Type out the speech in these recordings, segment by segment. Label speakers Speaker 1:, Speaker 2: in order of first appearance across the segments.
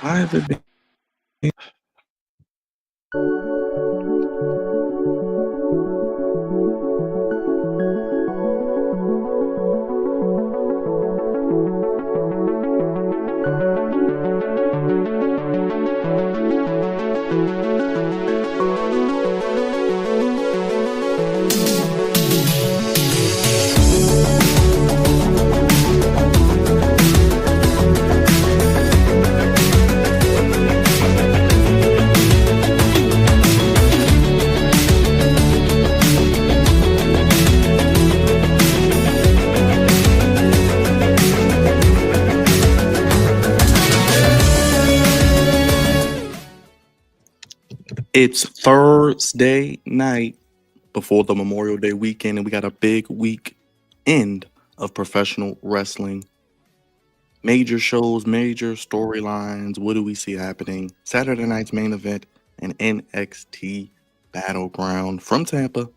Speaker 1: Why have it been? It's Thursday night before the Memorial Day weekend, and we got a big week end of professional wrestling. Major shows, major storylines. What do we see happening? Saturday night's main event and NXT Battleground from Tampa.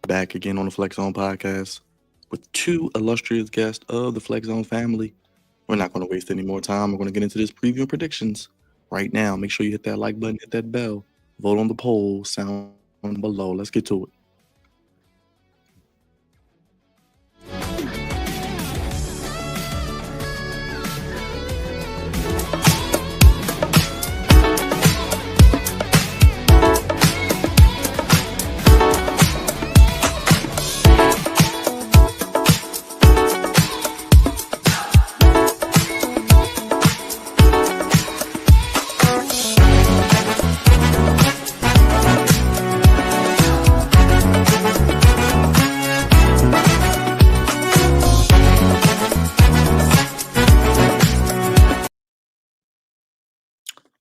Speaker 1: Back again on the Flex Zone podcast with two illustrious guests of the Flex Zone family. We're not going to waste any more time. We're going to get into this preview and predictions right now. Make sure you hit that like button, hit that bell, vote on the poll, sound below. Let's get to it.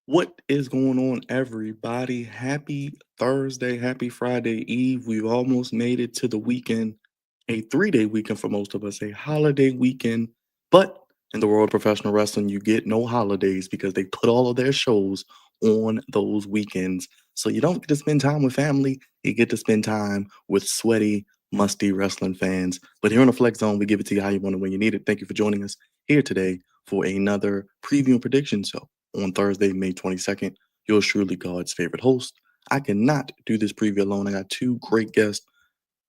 Speaker 1: What is going on, everybody? Happy Thursday, happy Friday Eve. We've almost made it to the weekend, a 3-day weekend for most of us, a holiday weekend. But in the world of professional wrestling, you get no holidays because they put all of their shows on those weekends. So you don't get to spend time with family, you get to spend time with sweaty, musty wrestling fans. But here on the Flex Zone, we give it to you how you want it when you need it. Thank you for joining us here today for another preview and prediction show on Thursday, May 22nd. Yours truly, God's favorite host. I cannot do this preview alone. I got two great guests.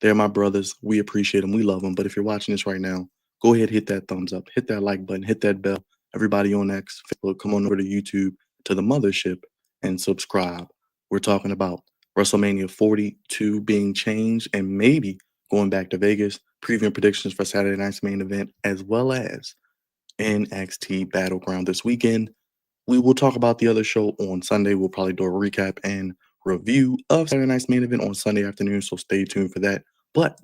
Speaker 1: They're my brothers. We appreciate them. We love them. But if you're watching this right now, go ahead, hit that thumbs up, hit that like button, hit that bell. Everybody on X, Facebook, come on over to YouTube, to the mothership, and subscribe. We're talking about WrestleMania 42 being changed and maybe going back to Vegas, previewing predictions for Saturday night's main event, as well as NXT Battleground this weekend. We will talk about the other show on Sunday. We'll probably do a recap and review of Saturday night's main event on Sunday afternoon, so stay tuned for that. But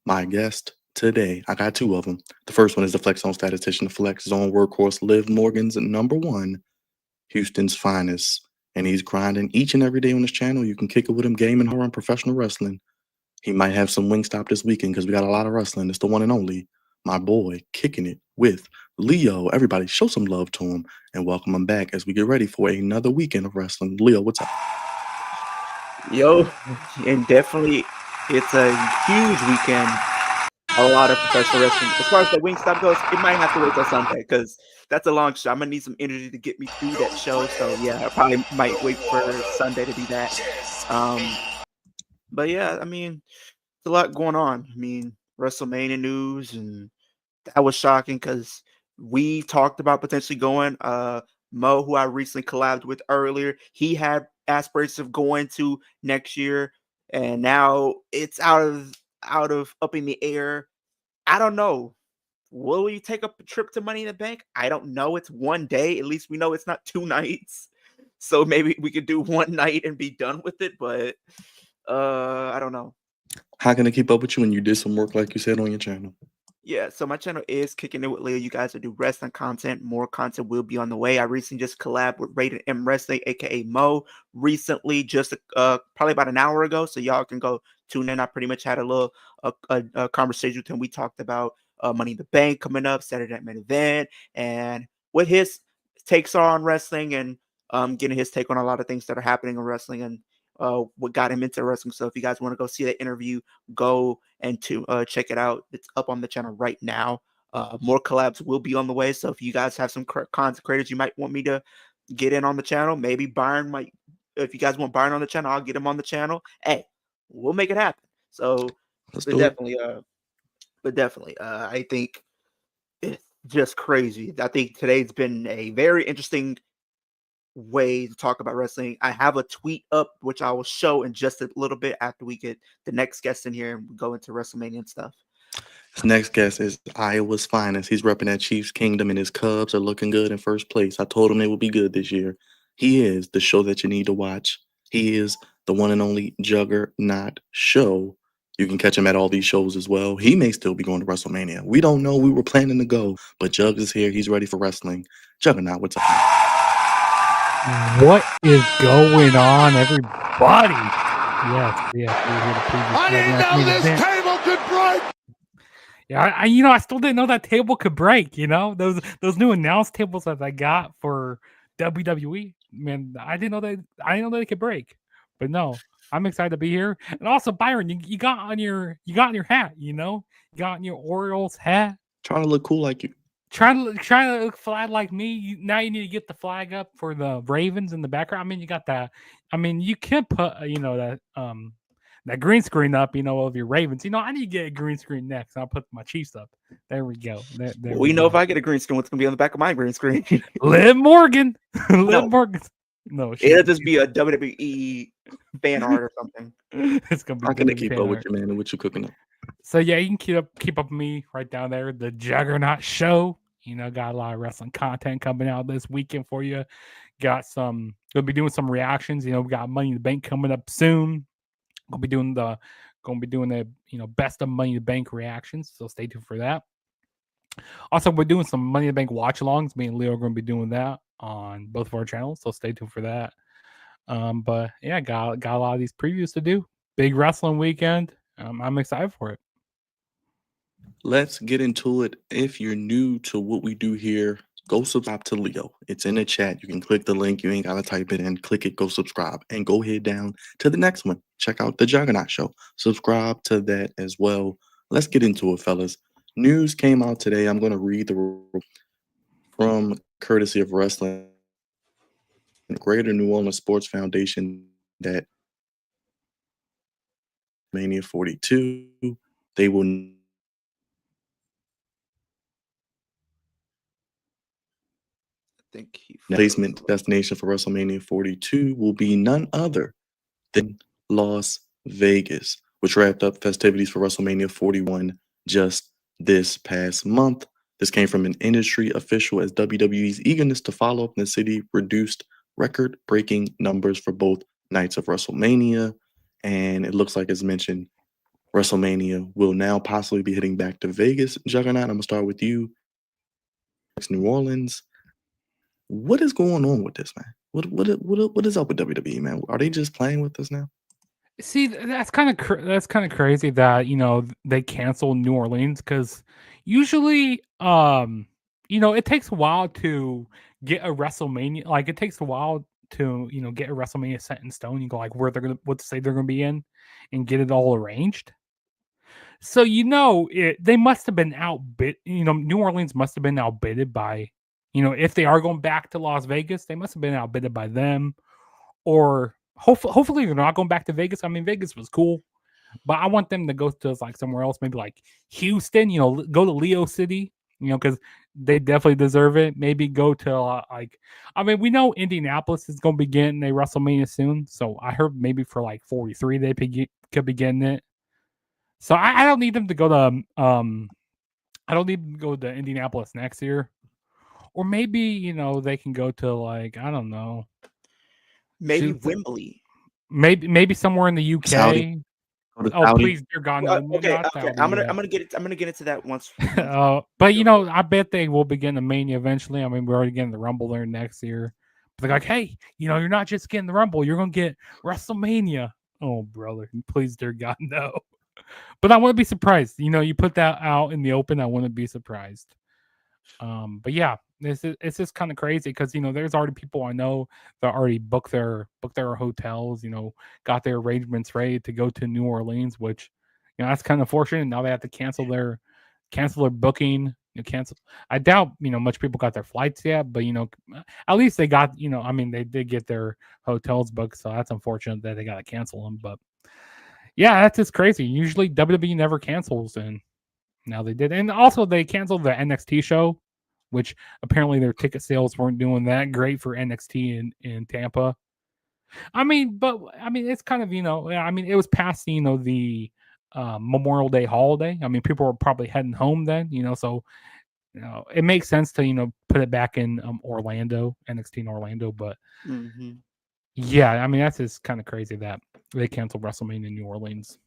Speaker 1: my guest today, I got two of them. The first one is the Flex Zone statistician, the Flex Zone workhorse, Liv Morgan's number one, Houston's finest. And he's grinding each and every day on his channel. You can kick it with him, gaming, horror, and professional wrestling. He might have some Wingstop this weekend because we got a lot of wrestling. It's the one and only, my boy, Kicking It with Leo. Everybody show some love to him and welcome him back as we get ready for another weekend of wrestling. Leo, what's up?
Speaker 2: Yo, and definitely it's a huge weekend. A lot of professional wrestling. As far as the Wingstop goes, it might have to wait till Sunday because that's a long show. I'm gonna need some energy to get me through that show. So yeah, I probably might wait for Sunday to do that. But yeah, I mean, there's a lot going on. I mean, WrestleMania news, and that was shocking because we talked about potentially going. Mo, who I recently collabed with earlier, he had aspirations of going to next year, and now it's out of up in the air. I don't know. Will we take a trip to Money in the Bank? I don't know. It's one day. At least we know it's not 2 nights. So maybe we could do one night and be done with it. But I don't know.
Speaker 1: How can I keep up with you when you did some work like you said on your channel?
Speaker 2: Yeah, so my channel is Kicking It with Leo. You guys will do wrestling content. More content will be on the way. I recently just collabed with Rated M Wrestling, aka Mo, recently, just probably about an hour ago. So y'all can go tune in. I pretty much had a little a conversation with him. We talked about Money in the Bank coming up, Saturday Night Main Event, and what his takes are on wrestling, and getting his take on a lot of things that are happening in wrestling, and what got him into wrestling. So if you guys want to go see that interview, go and to check it out. It's up on the channel right now. More collabs will be on the way. So if you guys have some content creators you might want me to get in on the channel. Maybe Byron might, if you guys want Byron on the channel, I'll get him on the channel. Hey, we'll make it happen. So,
Speaker 1: Let's
Speaker 2: but
Speaker 1: do it.
Speaker 2: definitely, I think it's just crazy. I think today's been a very interesting way to talk about wrestling. I have a tweet up, which I will show in just a little bit after we get the next guest in here and we go into WrestleMania and stuff.
Speaker 1: His next guest is Iowa's finest. He's repping that Chiefs Kingdom, and his Cubs are looking good in first place. I told him they would be good this year. He is the show that you need to watch. He is the one and only Juggernaut show. You can catch him at all these shows as well. He may still be going to WrestleMania. We don't know. We were planning to go, but Jug is here. He's ready for wrestling. Juggernaut, what's up?
Speaker 3: What is going on, everybody? Yes, we're here to preview.
Speaker 4: I didn't know this table could break.
Speaker 3: Yeah, I still didn't know that table could break. Those new announce tables that I got for WWE. Man, I didn't know that it could break. But no, I'm excited to be here. And also, Byron, you got on your hat. You got on your Orioles hat.
Speaker 1: Trying to look cool like you.
Speaker 3: Trying to look flag like me. Now you need to get the flag up for the Ravens in the background. I mean, you got that. I mean, you can put that green screen up, of your Ravens. I need to get a green screen next. I'll put my Chiefs up. There we go. There
Speaker 2: we know if I get a green screen, what's going to be on the back of my green screen?
Speaker 3: Liv Morgan. Liv Morgan. No,
Speaker 2: it'll just be a WWE fan art or something.
Speaker 3: It's gonna be.
Speaker 1: I'm gonna keep up with you, man, and what you cooking up.
Speaker 3: So yeah, you can keep up with me right down there. The Juggernaut Show. Got a lot of wrestling content coming out this weekend for you. Gonna be doing some reactions. We got Money in the Bank coming up soon. Gonna be doing the best of Money in the Bank reactions. So stay tuned for that. Also, we're doing some Money in the Bank watch-alongs. Me and Leo are going to be doing that on both of our channels, so stay tuned for that. But yeah, got a lot of these previews to do. Big wrestling weekend. I'm excited for it.
Speaker 1: Let's get into it. If you're new to what we do here, go subscribe to Leo. It's in the chat. You can click the link. You ain't got to type it in. Click it, go subscribe, and go head down to the next one. Check out the Juggernaut Show. Subscribe to that as well. Let's get into it, fellas. News came out today. I'm going to read the from courtesy of Wrestling Greater New Orleans Sports Foundation that Mania 42, they will placement destination for WrestleMania 42 will be none other than Las Vegas, which wrapped up festivities for WrestleMania 41 just this past month. This came from an industry official as WWE's eagerness to follow up in the city reduced record-breaking numbers for both nights of WrestleMania. And it looks like, as mentioned, WrestleMania will now possibly be heading back to Vegas. Juggernaut, I'm going to start with you. New Orleans. What is going on with this, man? What is up with WWE, man? Are they just playing with us now?
Speaker 3: See, that's kind of crazy that they canceled New Orleans because usually it takes a while to get a WrestleMania. Like it takes a while to get a WrestleMania set in stone. You go like where what state they're gonna be in, and get it all arranged. So they must have been outbid. New Orleans must have been outbidded by if they are going back to Las Vegas, they must have been outbidded by them, or hopefully they're not going back to Vegas. I mean, Vegas was cool, but I want them to go to like somewhere else, maybe like Houston. Go to Leo City. Because they definitely deserve it. Maybe go to we know Indianapolis is going to be getting a WrestleMania soon, so I heard maybe for like 43 they could be getting it. So I don't need them to go to I don't need them to go to Indianapolis next year. Or maybe, they can go to like, I don't know.
Speaker 2: Maybe Wembley.
Speaker 3: Maybe somewhere in the UK.
Speaker 1: Saudi.
Speaker 3: Oh, please, dear God, no.
Speaker 2: Okay. I'm gonna get into that once.
Speaker 3: But I bet they will be getting the Mania eventually. I mean, we're already getting the Rumble there next year. But they're like, hey, you're not just getting the Rumble, you're gonna get WrestleMania. Oh, brother, please, dear God, no. But I wouldn't be surprised. You put that out in the open, I wouldn't be surprised. But yeah, it's just kind of crazy because there's already people I know that already booked their hotels, got their arrangements ready to go to New Orleans, which that's kind of fortunate. Now they have to cancel their booking cancel. I doubt much people got their flights yet, but at least they got I mean they did get their hotels booked, so that's unfortunate that they got to cancel them. But yeah, that's just crazy. Usually WWE never cancels, and now they did. And also they canceled the NXT show, which apparently their ticket sales weren't doing that great for NXT in Tampa. I mean, it's kind of it was past the Memorial Day holiday. I mean, people were probably heading home then, so it makes sense to put it back in Orlando, NXT in Orlando. But yeah, I mean that's just kind of crazy that they canceled WrestleMania in New Orleans.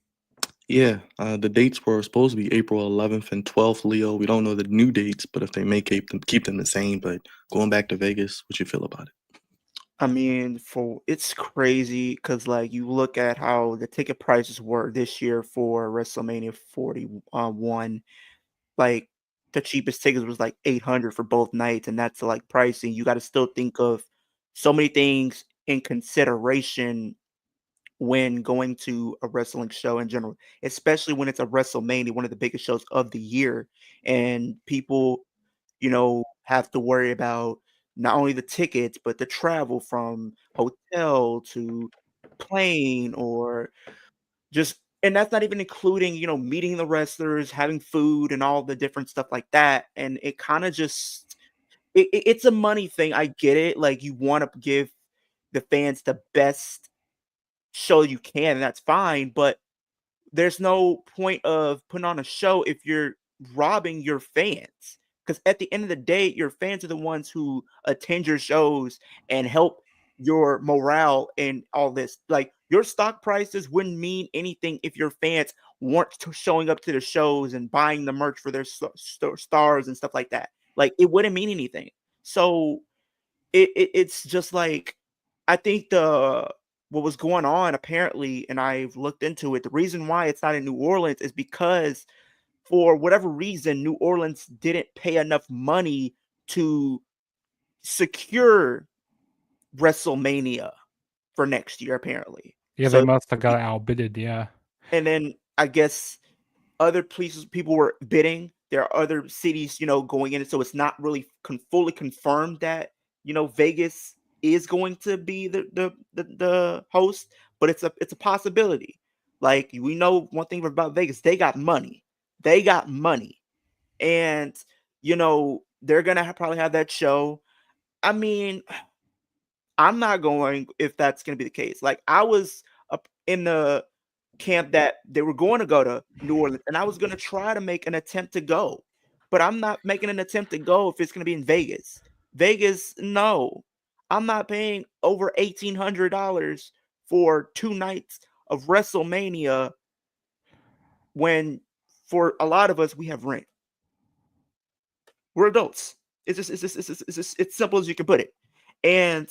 Speaker 1: Yeah, the dates were supposed to be April 11th and 12th, Leo. We don't know the new dates, but if they may keep them the same. But going back to Vegas, what you feel about it?
Speaker 2: I mean, it's crazy because like you look at how the ticket prices were this year for WrestleMania 41, like the cheapest tickets was like 800 for both nights, and that's like pricing. You got to still think of so many things in consideration when going to a wrestling show in general, especially when it's a WrestleMania, one of the biggest shows of the year, and people, have to worry about not only the tickets but the travel from hotel to plane or just and that's not even including, meeting the wrestlers, having food and all the different stuff like that. And it kind of just it's a money thing. I get it. Like you want to give the fans the best show you can, and that's fine, but there's no point of putting on a show if you're robbing your fans. Because at the end of the day, your fans are the ones who attend your shows and help your morale and all this. Like your stock prices wouldn't mean anything if your fans weren't showing up to the shows and buying the merch for their stars and stuff like that. Like it wouldn't mean anything. So it's just like I think what was going on apparently, and I've looked into it. The reason why it's not in New Orleans is because for whatever reason, New Orleans didn't pay enough money to secure WrestleMania for next year, apparently.
Speaker 3: Yeah, they
Speaker 2: So,
Speaker 3: must have got outbidded. Yeah,
Speaker 2: and then I guess other places people were bidding. There are other cities, going in, so it's not really fully confirmed that Vegas is going to be the host, but it's a possibility. Like we know one thing about Vegas, they got money, and they're gonna probably have that show. I mean, I'm not going if that's gonna be the case. Like I was up in the camp that they were going to go to New Orleans, and I was going to try to make an attempt to go, but I'm not making an attempt to go if it's going to be in Vegas. Vegas, no, I'm not paying over $1,800 for 2 nights of WrestleMania when for a lot of us we have rent. We're adults. It's simple as you can put it. And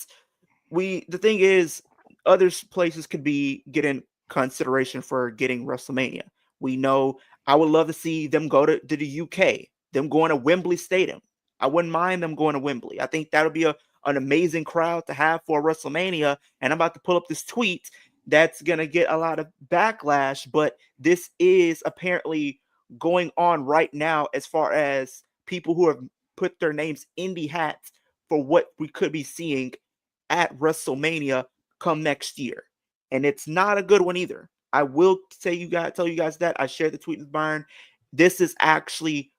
Speaker 2: the thing is, other places could be getting consideration for getting WrestleMania. We know I would love to see them go to the UK, them going to Wembley Stadium. I wouldn't mind them going to Wembley. I think that would be an amazing crowd to have for WrestleMania. And I'm about to pull up this tweet that's going to get a lot of backlash, but this is apparently going on right now as far as people who have put their names in the hat for what we could be seeing at WrestleMania come next year. And it's not a good one either. I will tell you guys that I shared the tweet with Byron. This is actually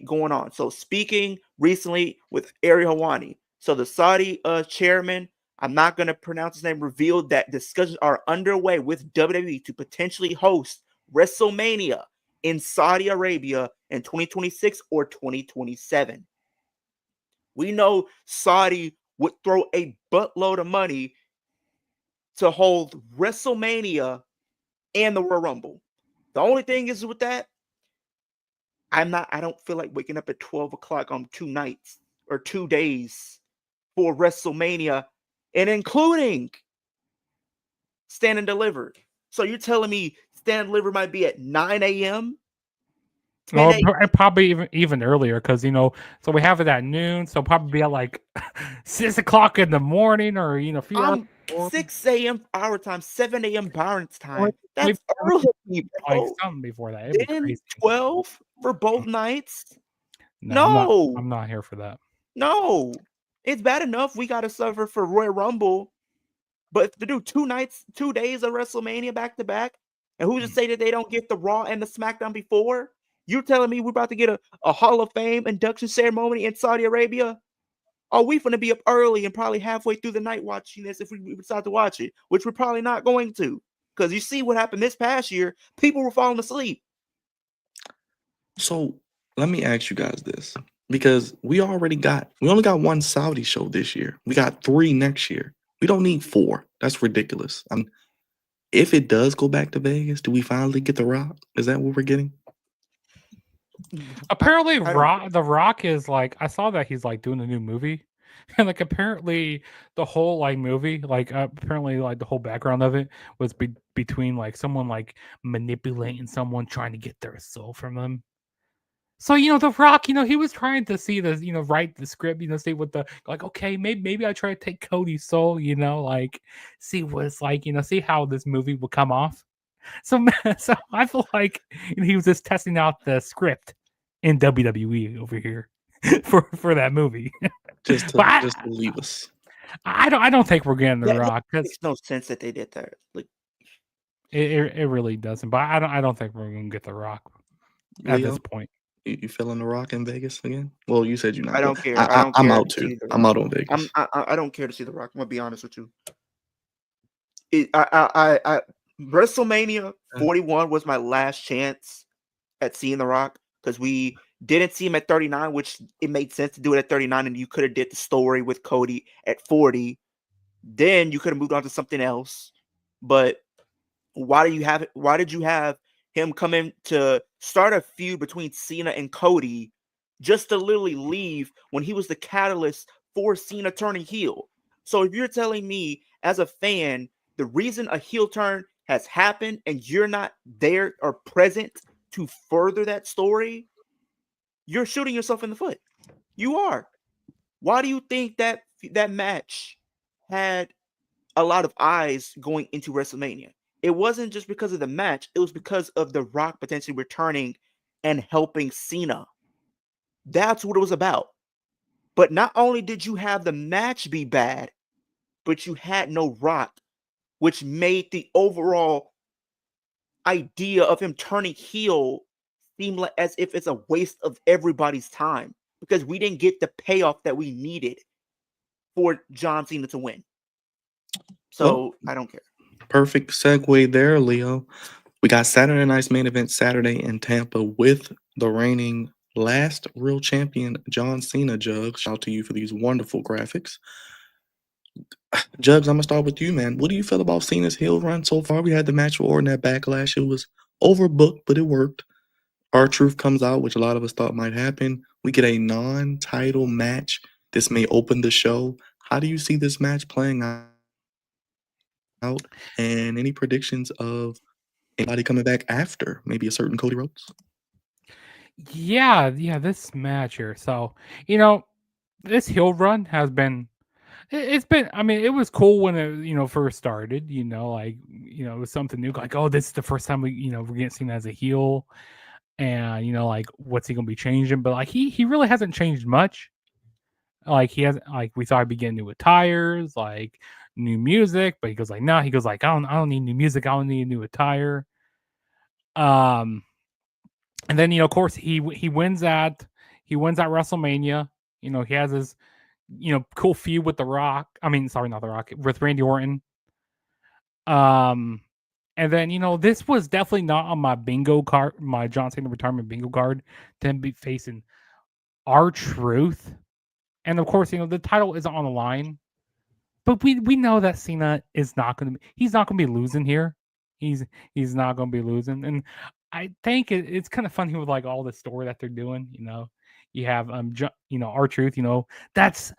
Speaker 2: going on. So speaking recently with Ariel Helwani. So the Saudi chairman, I'm not going to pronounce his name, revealed that discussions are underway with WWE to potentially host WrestleMania in Saudi Arabia in 2026 or 2027. We know Saudi would throw a buttload of money to hold WrestleMania and the Royal Rumble. The only thing is with that, I don't feel like waking up at 12 o'clock on 2 nights or 2 days for WrestleMania and including Stand and Deliver. So you're telling me Stand and Deliver might be at 9 a.m.?
Speaker 3: well, probably even earlier because so we have it at noon, so probably be at like 6 o'clock in the morning or a few hours.
Speaker 2: 6 a.m. our time, 7 a.m. Byron's time. That's early, bro.
Speaker 3: Like something before that. It'd be
Speaker 2: 10,
Speaker 3: crazy.
Speaker 2: 12 for both nights. No.
Speaker 3: I'm not here for that.
Speaker 2: No. It's bad enough we got to suffer for Royal Rumble, but to do 2 nights, 2 days of WrestleMania back to back, and who's to say that they don't get the Raw and the SmackDown before? You telling me we're about to get a Hall of Fame induction ceremony in Saudi Arabia? Are we going to be up early and probably halfway through the night watching this if we decide to watch it, which we're probably not going to? Because you see what happened this past year. People were falling asleep.
Speaker 1: So let me ask you guys this, because we only got one Saudi show this year. We got 3 next year. We don't need 4. That's ridiculous. If it does go back to Vegas, do we finally get The Rock? Is that what we're getting?
Speaker 3: Apparently, The Rock is like, I saw that he's like doing a new movie, and like apparently the whole like movie, like apparently like the whole background of it was between like someone like manipulating someone trying to get their soul from them. So The Rock, he was trying to see the write the script, see what the like. Okay, maybe I try to take Cody's soul, like see what it's like, see how this movie will come off. So I feel like he was just testing out the script in WWE over here for that movie.
Speaker 1: Just to leave us.
Speaker 3: I don't think we're getting The Rock.
Speaker 2: It makes no sense that they did that. Like
Speaker 3: it really doesn't. But I don't think we're gonna get The Rock at
Speaker 1: Leo,
Speaker 3: this point.
Speaker 1: You feeling The Rock in Vegas again? Well, you said you're not.
Speaker 2: I don't care.
Speaker 1: I'm out too. I'm out on Vegas.
Speaker 2: I don't care to see The Rock. I'm gonna be honest with you. WrestleMania 41 was my last chance at seeing The Rock, because we didn't see him at 39, which it made sense to do it at 39, and you could have did the story with Cody at 40. Then you could have moved on to something else. But why did you have him come in to start a feud between Cena and Cody just to literally leave when he was the catalyst for Cena turning heel? So if you're telling me as a fan, the reason a heel turn has happened and you're not there or present to further that story, you're shooting yourself in the foot. You are. Why do you think that match had a lot of eyes going into WrestleMania? It wasn't just because of the match. It was because of The Rock potentially returning and helping Cena. That's what it was about. But not only did you have the match be bad, but you had no Rock, which made the overall idea of him turning heel seem like as if it's a waste of everybody's time, because we didn't get the payoff that we needed for John Cena to win. So I don't care.
Speaker 1: Perfect segue there, Leo. We got Saturday night's main event Saturday in Tampa with the reigning last real champion, John Cena. Jugs, shout out to you for these wonderful graphics. Jugs, I'm gonna start with you, man. What do you feel about Cena's heel run so far? We had the match with Orton at Backlash. It was overbooked, but it worked. R-Truth comes out, which a lot of us thought might happen. We get a non-title match. This may open the show. How do you see this match playing out? And any predictions of anybody coming back after maybe a certain Cody Rhodes?
Speaker 3: Yeah, this match here. So, this heel run has been, it's been, I mean, it was cool when it, first started, it was something new. Like, oh, this is the first time we're getting seen as a heel. And, like, what's he going to be changing? But, like, he really hasn't changed much. Like, he hasn't, like, we thought he'd be getting new attires, like, new music. But he goes, like, no, he goes, like, I don't need new music. I don't need a new attire. And then, of course, he wins at WrestleMania. He has his, cool feud with The Rock. I mean, sorry, not The Rock, with Randy Orton. And then, this was definitely not on my bingo card, my John Cena retirement bingo card, to be facing R-Truth. And of course, the title isn't on the line. But we know that Cena is not going to be, he's not going to be losing here. He's not going to be losing. And I think it's kind of funny with like all the story that they're doing. You have R-Truth. That's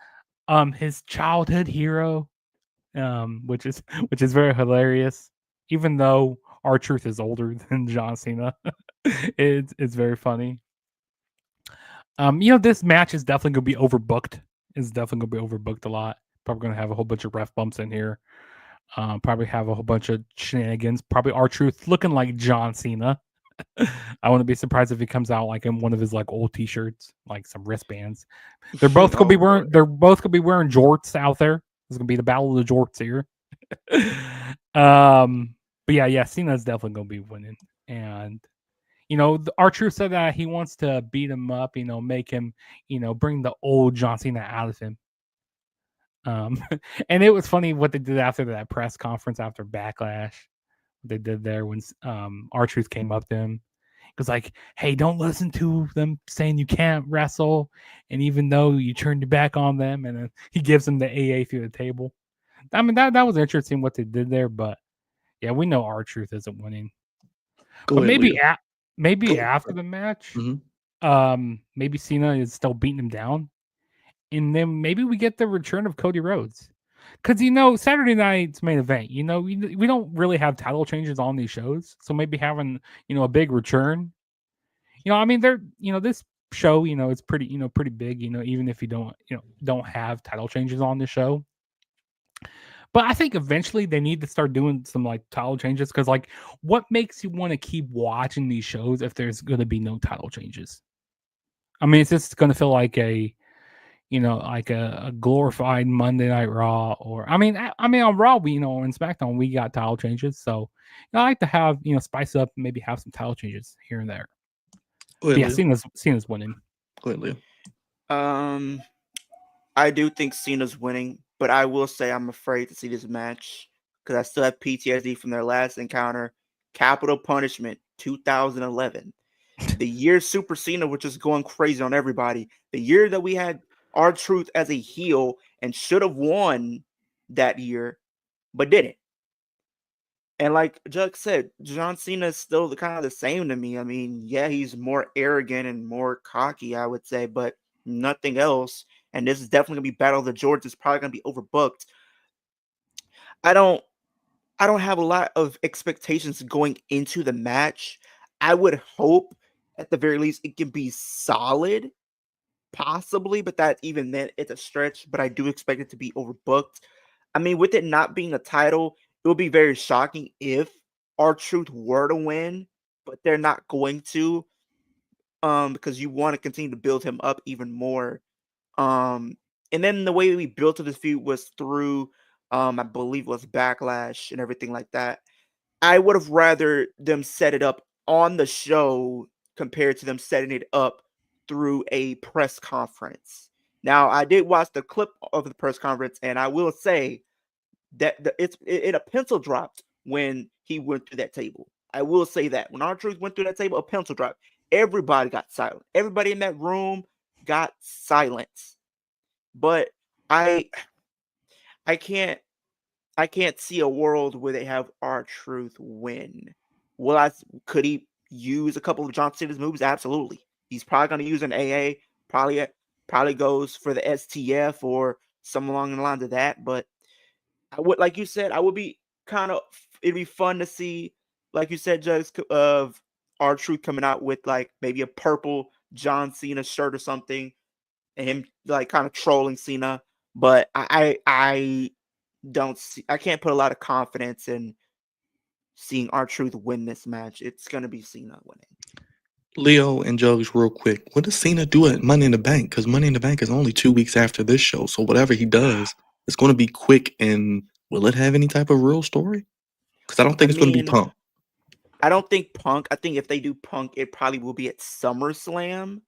Speaker 3: his childhood hero, which is very hilarious. Even though R-Truth is older than John Cena, it's very funny. This match is definitely going to be overbooked. It's definitely going to be overbooked a lot. Probably going to have a whole bunch of ref bumps in here. Probably have a whole bunch of shenanigans. Probably R-Truth looking like John Cena. I wouldn't be surprised if he comes out like in one of his like old T-shirts, like some wristbands. They're both gonna be wearing. They're both gonna be wearing jorts out there. It's gonna be the battle of the jorts here. But yeah, Cena's definitely gonna be winning, and R-Truth said that he wants to beat him up, make him, bring the old John Cena out of him. And it was funny what they did after that press conference after Backlash. They did there when R-Truth came up to him. It was like, hey, don't listen to them saying you can't wrestle. And even though you turned your back on them, and then he gives him the AA through the table. I mean, that was interesting what they did there, but yeah, we know R-Truth isn't winning.
Speaker 1: Go
Speaker 3: But
Speaker 1: ahead,
Speaker 3: maybe
Speaker 1: Go
Speaker 3: after the match,
Speaker 1: Mhm.
Speaker 3: maybe Cena is still beating him down. And then maybe we get the return of Cody Rhodes. Because, Saturday night's main event, we don't really have title changes on these shows. So maybe having, a big return. I mean, this show, it's pretty big, even if you don't have title changes on the show. But I think eventually they need to start doing some like title changes because, like, what makes you want to keep watching these shows if there's going to be no title changes? I mean, it's just going to feel like like a glorified Monday Night Raw, or I mean on Raw, we on SmackDown we got title changes, so I like to have spice up and maybe have some title changes here and there.
Speaker 1: Go ahead,
Speaker 3: But yeah,
Speaker 1: Leo.
Speaker 3: Cena's winning.
Speaker 1: Go ahead, Leo.
Speaker 2: I do think Cena's winning, but I will say I'm afraid to see this match because I still have PTSD from their last encounter. Capital Punishment 2011. The year Super Cena was just going crazy on everybody. The year that we had R-Truth as a heel and should have won that year, but didn't. And like Jug said, John Cena is still kind of the same to me. I mean, yeah, he's more arrogant and more cocky, I would say, but nothing else. And this is definitely gonna be Battle of the George. It's probably gonna be overbooked. I don't have a lot of expectations going into the match. I would hope at the very least it can be solid, possibly, but that even then it's a stretch. But I do expect it to be overbooked. I mean, with it not being a title, it would be very shocking if R-Truth were to win, but they're not going to, because you want to continue to build him up even more. And then the way we built to this feud was through, I believe it was Backlash and everything like that. I would have rather them set it up on the show compared to them setting it up through a press conference. Now, I did watch the clip of the press conference, and I will say that it a pencil dropped when he went through that table. I will say that when R-Truth went through that table, a pencil dropped. Everybody got silent. Everybody in that room got silence. But I can't see a world where they have R-Truth win. Could he use a couple of John Cena's moves? Absolutely. He's probably going to use an AA. Probably goes for the STF or something along the lines of that. But I would, like you said, I would be it'd be fun to see, like you said, Judge, of R-Truth coming out with like maybe a purple John Cena shirt or something, and him like kind of trolling Cena. But I don't see. I can't put a lot of confidence in seeing R-Truth win this match. It's gonna be Cena winning.
Speaker 1: Leo and Jugs, real quick. What does Cena do at Money in the Bank? Because Money in the Bank is only 2 weeks after this show. So whatever he does, it's going to be quick. And will it have any type of real story? Because I don't think it's going to be Punk.
Speaker 2: I don't think Punk. I think if they do Punk, it probably will be at SummerSlam,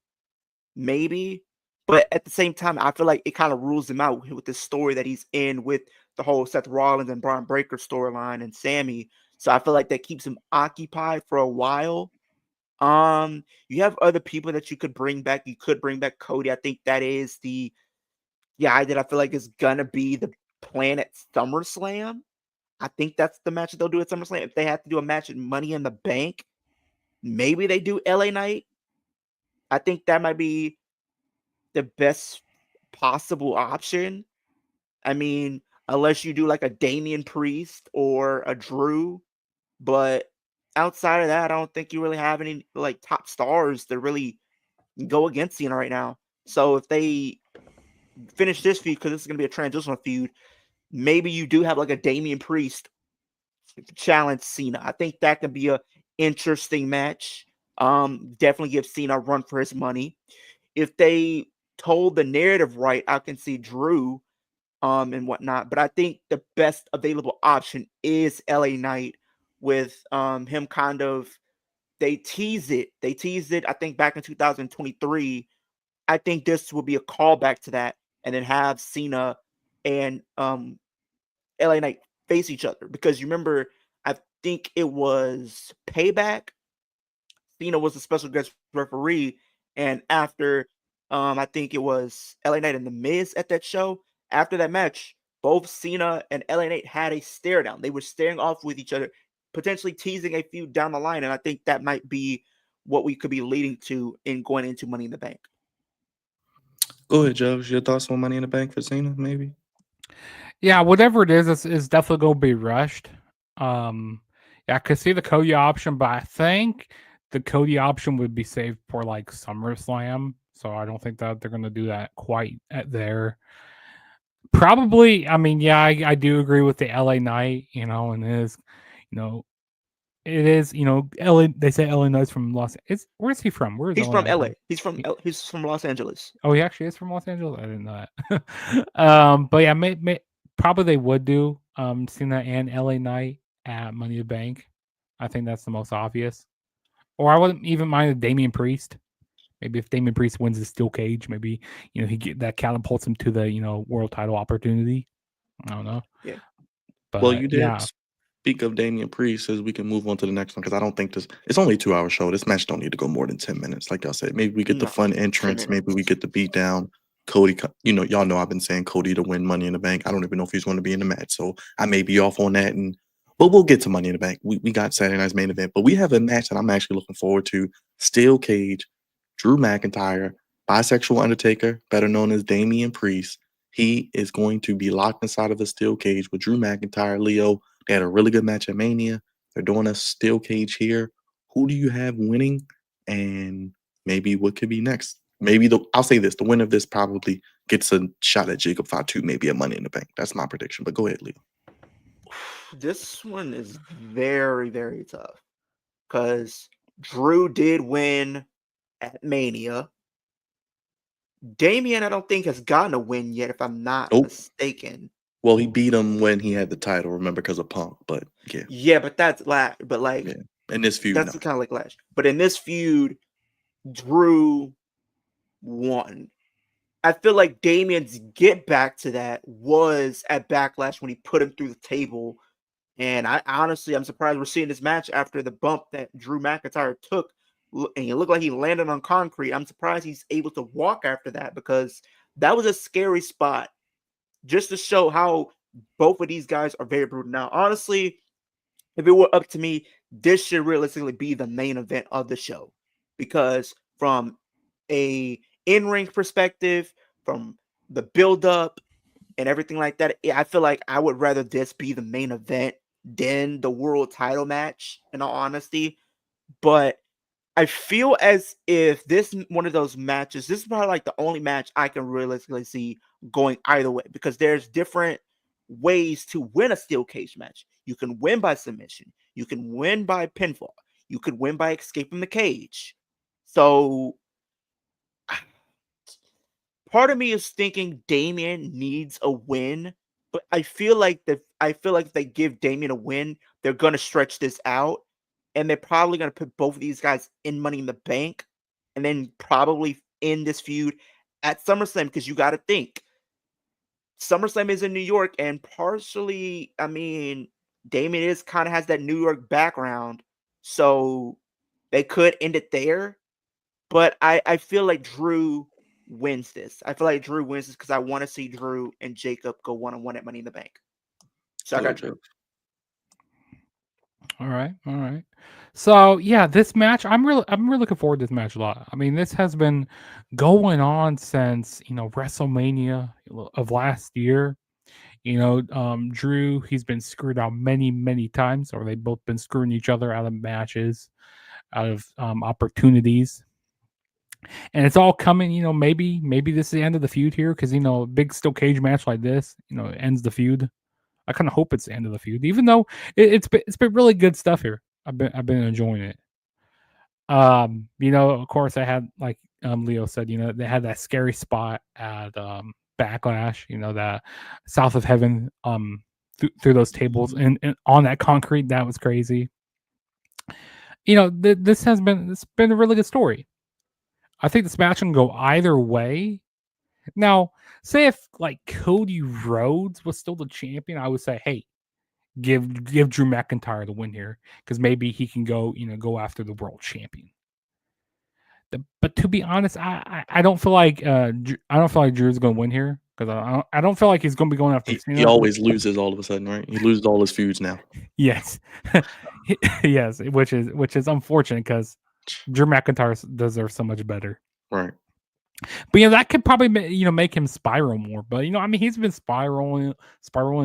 Speaker 2: maybe. But at the same time, I feel like it kind of rules him out with the story that he's in with the whole Seth Rollins and Braun Breaker storyline and Sammy. So I feel like that keeps him occupied for a while. You have other people that you could bring back. You could bring back Cody. I think that is the guy that I feel like is gonna be the plan at SummerSlam. I think that's the match that they'll do at SummerSlam. If they have to do a match at Money in the Bank, maybe they do LA Knight. I think that might be the best possible option. I mean, unless you do like a Damian Priest or a Drew, but outside of that, I don't think you really have any like top stars to really go against Cena right now. So if they finish this feud, because this is going to be a transitional feud, maybe you do have like a Damian Priest challenge Cena. I think that could be a interesting match. Definitely give Cena a run for his money. If they told the narrative right, I can see Drew and whatnot. But I think the best available option is LA Knight with him kind of they teased it. They teased it, I think, back in 2023. I think this will be a callback to that, and then have Cena and LA Knight face each other. Because you remember, I think it was Payback. Cena was a special guest referee, and after I think it was LA Knight and The Miz at that show. After that match, both Cena and LA Knight had a stare down. They were staring off with each other, potentially teasing a feud down the line. And I think that might be what we could be leading to in going into Money in the Bank.
Speaker 1: Go ahead, Josh. Your thoughts on Money in the Bank for Cena, maybe?
Speaker 3: Yeah, whatever it is, it's definitely going to be rushed. Yeah, I could see the Cody option, but I think the Cody option would be saved for like SummerSlam. So I don't think that they're going to do that quite at there. Probably, I mean, yeah, I do agree with the LA Knight, and it is, LA. They say LA Knight's from where is he from? Where is
Speaker 2: He's
Speaker 3: LA
Speaker 2: from
Speaker 3: Knight
Speaker 2: LA. He's from Los Angeles.
Speaker 3: Oh, he actually is from Los Angeles. I didn't know that. But yeah, probably they would do Cena and LA Knight at Money in the Bank. I think that's the most obvious. Or I wouldn't even mind a Damian Priest. Maybe if Damian Priest wins the steel cage, maybe that catapults him to the world title opportunity. I don't know.
Speaker 2: Yeah.
Speaker 3: But
Speaker 1: Well, you did
Speaker 3: yeah.
Speaker 1: speak of Damian Priest as we can move on to the next one, because I don't think it's only a 2-hour show. This match don't need to go more than 10 minutes. Like y'all said, maybe we get the fun entrance, maybe we get the beat down. Cody, y'all know I've been saying Cody to win Money in the Bank. I don't even know if he's going to be in the match, so I may be off on that. But we'll get to Money in the Bank. We got Saturday night's main event, but we have a match that I'm actually looking forward to. Steel cage, Drew McIntyre, bisexual Undertaker, better known as Damian Priest. He is going to be locked inside of a steel cage with Drew McIntyre. Leo, they had a really good match at Mania. They're doing a steel cage here. Who do you have winning? And maybe what could be next? I'll say this, the winner of this probably gets a shot at Jacob Fatu, maybe a Money in the Bank. That's my prediction. But go ahead, Leo.
Speaker 2: This one is very, very tough because Drew did win at Mania. Damian, I don't think, has gotten a win yet, if I'm not mistaken.
Speaker 1: Well, he beat him when he had the title, remember, because of Punk. But yeah.
Speaker 2: Yeah, but that's
Speaker 1: in this feud,
Speaker 2: that's kind of like last. But in this feud, Drew won. I feel like Damian's get back to that was at Backlash when he put him through the table. And I'm surprised we're seeing this match after the bump that Drew McIntyre took. And it looked like he landed on concrete. I'm surprised he's able to walk after that, because that was a scary spot, just to show how both of these guys are very brutal. Now, honestly, if it were up to me, this should realistically be the main event of the show, because from a in-ring perspective, from the build-up and everything like that, I feel like I would rather this be the main event than the world title match, in all honesty. But I feel as if this one of those matches, this is probably like the only match I can realistically see going either way, because there's different ways to win a steel cage match. You can win by submission. You can win by pinfall. You could win by escaping the cage. So part of me is thinking Damian needs a win, but I feel like if they give Damian a win, they're gonna stretch this out. And they're probably going to put both of these guys in Money in the Bank, and then probably end this feud at SummerSlam, because you got to think SummerSlam is in New York, and partially, I mean, Damian kind of has that New York background, so they could end it there. But I feel like Drew wins this. I feel like Drew wins this because I want to see Drew and Jacob go 1-on-1 at Money in the Bank. So I got Drew.
Speaker 3: All right. So yeah, this match, I'm really looking forward to this match a lot. I mean, this has been going on since WrestleMania of last year. Drew, he's been screwed out many times, or they've both been screwing each other out of matches, out of opportunities. And it's all coming, maybe this is the end of the feud here, because a big steel cage match like this, ends the feud. I kind of hope it's the end of the feud, even though it's been really good stuff here. I've been enjoying it. Of course, I had like Leo said, they had that scary spot at Backlash. That South of Heaven through those tables and on that concrete. That was crazy. This has been a really good story. I think this match can go either way. Now, say if like Cody Rhodes was still the champion, I would say, hey, give Drew McIntyre the win here because maybe he can go after the world champion. But to be honest, I don't feel like Drew's going to win here because I don't feel like he's going to be going after
Speaker 1: He always loses all of a sudden, right? He loses all his feuds now.
Speaker 3: Yes, yes, which is unfortunate because Drew McIntyre deserves so much better.
Speaker 1: Right.
Speaker 3: But that could probably make him spiral more. But he's been spiraling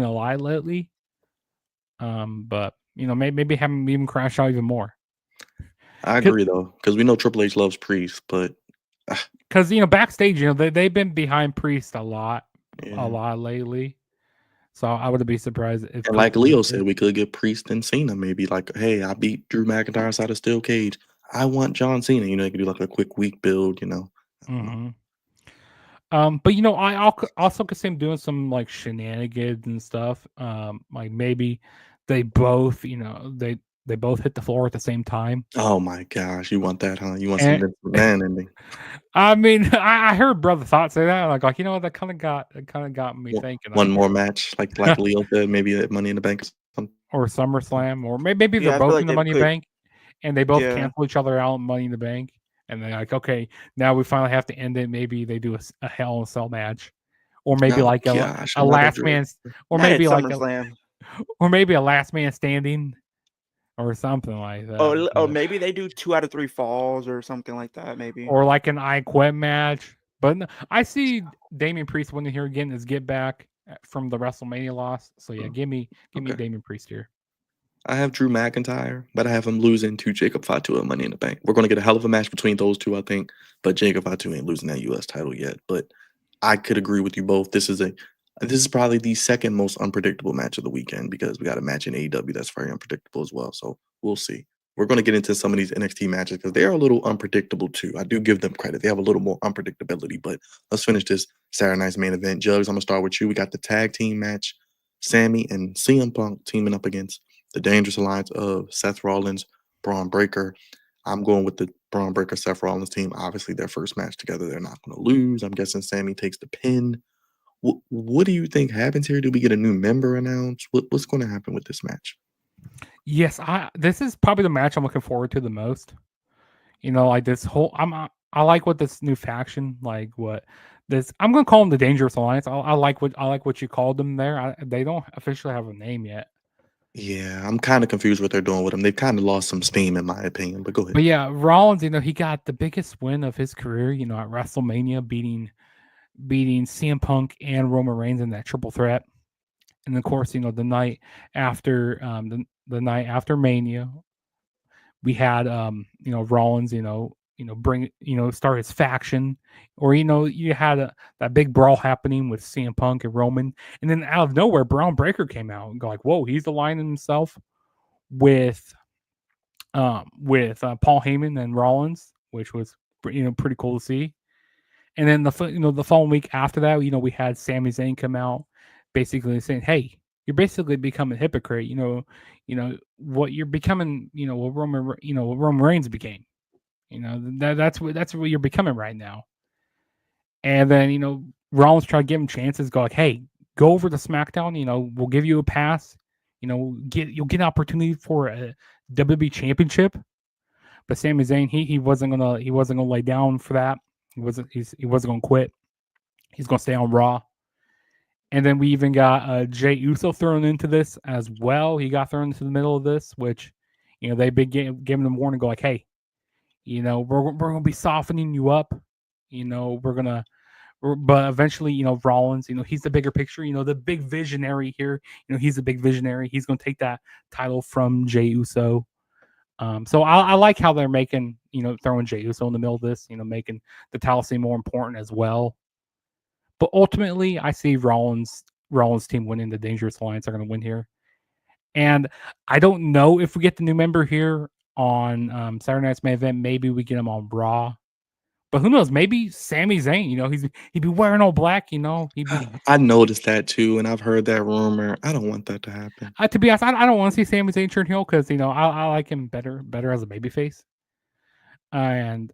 Speaker 3: a lot lately. But maybe have him even crash out even more.
Speaker 1: I agree though, because we know Triple H loves Priest, but
Speaker 3: because backstage, they've been behind Priest a lot lately. So I wouldn't be surprised if,
Speaker 1: and like Leo said, we could get Priest and Cena. Maybe like, hey, I beat Drew McIntyre outside of steel cage. I want John Cena. They could do like a quick week build.
Speaker 3: Mm-hmm. But I also could see him doing some like shenanigans and stuff. Like maybe they both, they both hit the floor at the same time.
Speaker 1: Oh my gosh, you want that, huh? You want some Vince McMahon ending?
Speaker 3: I mean, I heard Brother Thought say that. Like that kind of got me thinking.
Speaker 1: One more match, like Leo said, maybe at Money in the Bank
Speaker 3: or SummerSlam, or maybe they're both in the Money in the Bank, and they both cancel each other out in Money in the Bank, and they're like, okay, now we finally have to end it. Maybe they do a Hell in a Cell match, or maybe like a last man, or maybe like or maybe a last man standing. Or something like that.
Speaker 2: Or maybe they do 2 out of 3 falls or something like that. Maybe
Speaker 3: or like an I Quit match. But I see Damian Priest winning here again as get back from the WrestleMania loss. So yeah, give me Damian Priest here.
Speaker 1: I have Drew McIntyre, but I have him losing to Jacob Fatu at Money in the Bank. We're going to get a hell of a match between those two, I think. But Jacob Fatu ain't losing that U.S. title yet. But I could agree with you both. This is probably the second most unpredictable match of the weekend because we got a match in AEW that's very unpredictable as well. So we'll see. We're going to get into some of these NXT matches because they are a little unpredictable too. I do give them credit. They have a little more unpredictability. But let's finish this Saturday night's main event. Jugs, I'm going to start with you. We got the tag team match. Sammy and CM Punk teaming up against the Dangerous Alliance of Seth Rollins, Braun Breaker. I'm going with the Braun Breaker, Seth Rollins team. Obviously, their first match together, they're not going to lose. I'm guessing Sammy takes the pin. What do you think happens here? Do we get a new member announced? What's going to happen with this match?
Speaker 3: Yes, this is probably the match I'm looking forward to the most. Like this whole, I like what this new faction, like what this. I'm gonna call them the Dangerous Alliance. I like what you called them there. They don't officially have a name yet.
Speaker 1: Yeah, I'm kind of confused what they're doing with them. They've kind of lost some steam, in my opinion. But go ahead.
Speaker 3: But yeah, Rollins, he got the biggest win of his career. At WrestleMania, beating CM Punk and Roman Reigns in that triple threat. And of course, the night after the night after Mania, we had Rollins, bring start his faction, or you had that big brawl happening with CM Punk and Roman, and then out of nowhere, Braun Breaker came out and go like, whoa, he's aligning himself with Paul Heyman and Rollins, which was pretty cool to see. And then the following week after that, we had Sami Zayn come out, basically saying, "Hey, you're basically becoming a hypocrite. What you're becoming. What Roman Reigns became. That's what you're becoming right now." And then Rollins tried to give him chances, go like, "Hey, go over to SmackDown. We'll give you a pass. You'll get an opportunity for a WWE Championship." But Sami Zayn, he wasn't gonna lay down for that. He wasn't gonna quit. He's gonna stay on Raw. And then we even got Jey Uso thrown into this as well. He got thrown into the middle of this, which they've been giving them warning, go like, hey, we're gonna be softening you up. But eventually, Rollins, he's the bigger picture. The big visionary here. He's a big visionary. He's gonna take that title from Jey Uso. So I like how they're making, throwing Jey Uso in the middle of this, making the title seem more important as well. But ultimately, I see Rollins team winning. The Dangerous Alliance are going to win here. And I don't know if we get the new member here on Saturday Night's Main Event. Maybe we get him on Raw. But who knows? Maybe Sami Zayn, he'd be wearing all black, he'd be
Speaker 1: I noticed that too, and I've heard that rumor. I don't want that to happen.
Speaker 3: to be honest, I don't want to see Sami Zayn turn heel because I like him better as a babyface. And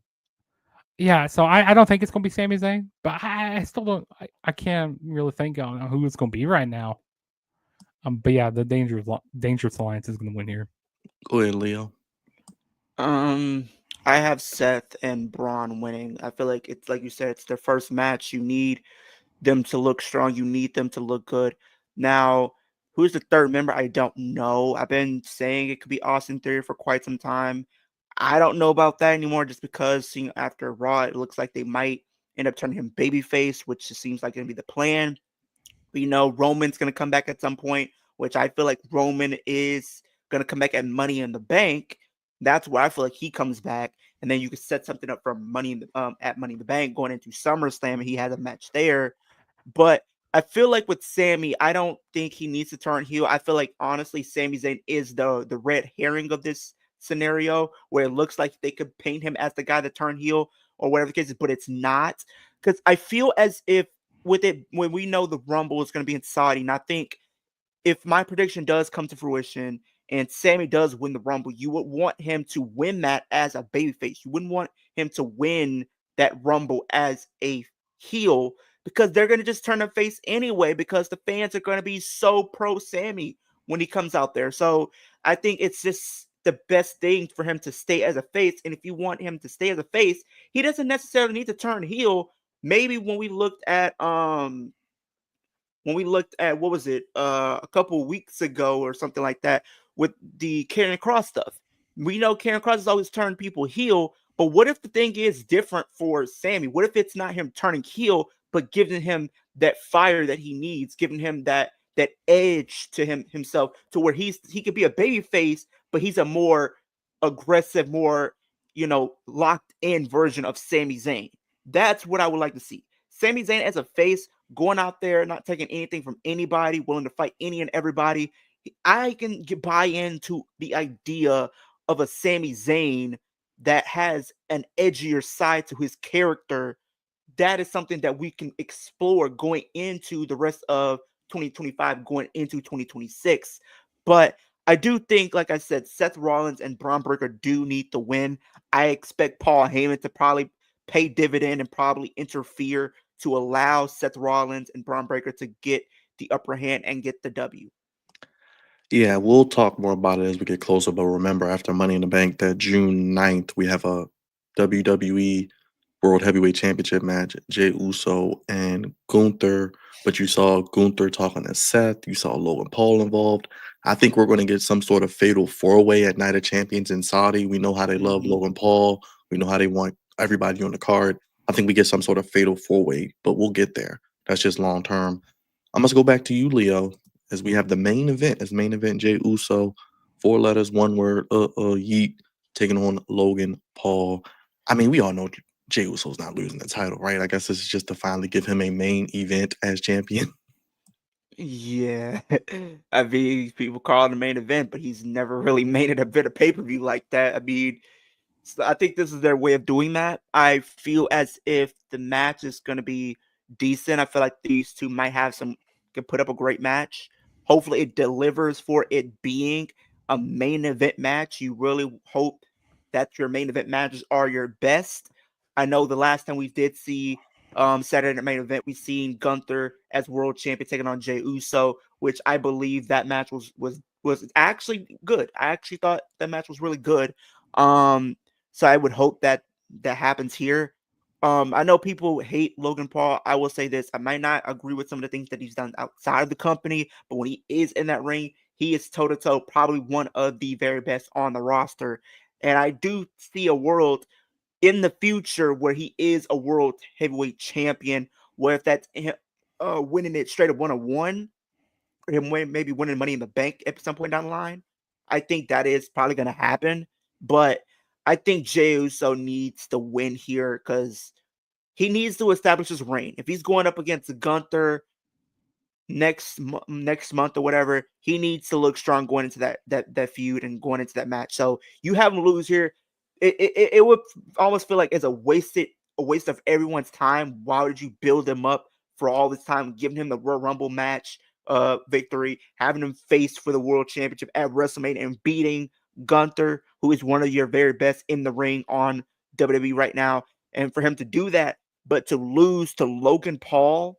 Speaker 3: yeah, so I don't think it's gonna be Sami Zayn, but I still don't I can't really think on who it's gonna be right now. But yeah, the Dangerous Alliance is gonna win here.
Speaker 1: Go ahead, Leo.
Speaker 2: I have Seth and Braun winning. I feel like it's like you said, it's their first match. You need them to look strong. You need them to look good. Now, who's the third member? I don't know. I've been saying it could be Austin Theory for quite some time. I don't know about that anymore just because seeing after Raw, it looks like they might end up turning him babyface, which just seems like going to be the plan. We know Roman's going to come back at some point, which I feel like Roman is going to come back at Money in the Bank. That's where I feel like he comes back, and then you could set something up for at Money in the Bank going into SummerSlam, and he has a match there. But I feel like with Sami, I don't think he needs to turn heel. I feel like honestly, Sami Zayn is the red herring of this scenario, where it looks like they could paint him as the guy that turned heel or whatever the case is, but it's not. Because I feel as if with it, when we know the Rumble is going to be in Saudi, and I think if my prediction does come to fruition and Sami does win the Rumble, you would want him to win that as a babyface. You wouldn't want him to win that Rumble as a heel because they're going to just turn a face anyway because the fans are going to be so pro Sami when he comes out there. So I think it's just the best thing for him to stay as a face. And if you want him to stay as a face, he doesn't necessarily need to turn heel. Maybe when we looked at what was it a couple weeks ago or something like that with the Karen Cross stuff. We know Karen Cross has always turned people heel, but what if the thing is different for Sami? What if it's not him turning heel, but giving him that fire that he needs, giving him that edge to himself to where he could be a baby face, but he's a more aggressive, more locked in version of Sami Zayn. That's what I would like to see. Sami Zayn as a face going out there, not taking anything from anybody, willing to fight any and everybody. I can buy into the idea of a Sami Zayn that has an edgier side to his character. That is something that we can explore going into the rest of 2025, going into 2026. But I do think, like I said, Seth Rollins and Braun Breaker do need to win. I expect Paul Heyman to probably pay dividend and probably interfere to allow Seth Rollins and Braun Breaker to get the upper hand and get the W.
Speaker 1: Yeah, we'll talk more about it as we get closer. But remember, after Money in the Bank, that June 9th, we have a WWE World Heavyweight Championship match, Jey Uso and Gunther. But you saw Gunther talking to Seth. You saw Logan Paul involved. I think we're going to get some sort of fatal four-way at Night of Champions in Saudi. We know how they love Logan Paul. We know how they want everybody on the card. I think we get some sort of fatal four-way, but we'll get there. That's just long term. I must go back to you, Leo, as we have the main event. As main event, Jey Uso, 4 letters, 1 word, yeet, taking on Logan Paul. I mean, we all know Jey Uso's not losing the title, right? I guess this is just to finally give him a main event as champion.
Speaker 2: Yeah. I mean, people call it the main event, but he's never really made it a bit of pay-per-view like that. I mean, so I think this is their way of doing that. I feel as if the match is going to be decent. I feel like these two might can put up a great match. Hopefully it delivers for it being a main event match. You really hope that your main event matches are your best. I know the last time we did see Saturday Night Main Event, we seen Gunther as world champion taking on Jey Uso, which I believe that match was actually good. I actually thought that match was really good. So I would hope that happens here. I know people hate Logan Paul. I will say this. I might not agree with some of the things that he's done outside of the company, but when he is in that ring, he is toe-to-toe, probably one of the very best on the roster. And I do see a world in the future where he is a world heavyweight champion, where if that's him, winning it straight up 1-on-1, or him maybe winning Money in the Bank at some point down the line, I think that is probably going to happen. But I think Jey Uso needs to win here because he needs to establish his reign. If he's going up against Gunther, next month or whatever, he needs to look strong going into that feud and going into that match. So you have him lose here, it would almost feel like it's a waste of everyone's time. Why did you build him up for all this time, giving him the Royal Rumble match victory, having him face for the World Championship at WrestleMania and beating Gunther, who is one of your very best in the ring on WWE right now, and for him to do that, but to lose to Logan Paul,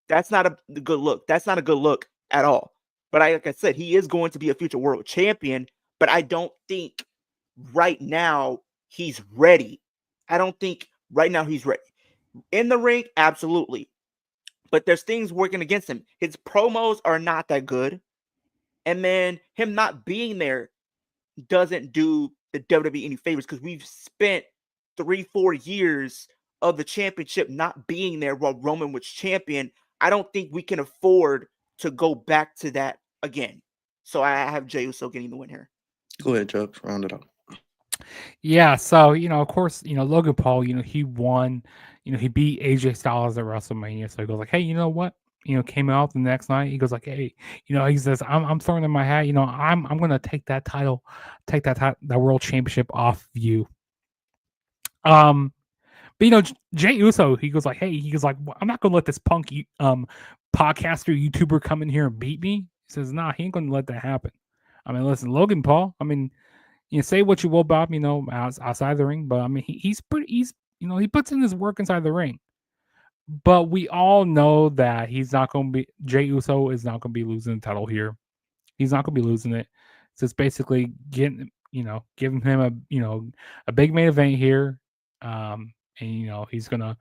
Speaker 2: that's not a good look. That's not a good look at all. But like I said, he is going to be a future world champion, but I don't think right now he's ready. I don't think right now he's ready. In the ring, absolutely. But there's things working against him. His promos are not that good. And then him not being there doesn't do the WWE any favors, because we've spent 3-4 years of the championship not being there while Roman was champion. I don't think we can afford to go back to that again. So I have Jey Uso getting the win here.
Speaker 1: Go ahead, Chuck. Round it up.
Speaker 3: Yeah, so of course, Logan Paul, he won, he beat AJ Styles at WrestleMania. So he goes like, hey, you know what? Came out the next night. He goes like, hey, he says, I'm throwing in my hat. I'm gonna take that title, that world championship off of you. But Jey Uso, he goes like, hey, well, I'm not gonna let this punk podcaster YouTuber come in here and beat me. He says, nah, he ain't gonna let that happen. I mean, listen, Logan Paul. I mean, say what you will about him, outside the ring, but I mean, he's he puts in his work inside the ring. But we all know that he's not going to be. Jey Uso is not going to be losing the title here. He's not going to be losing it. So it's basically giving him a big main event here, and he's gonna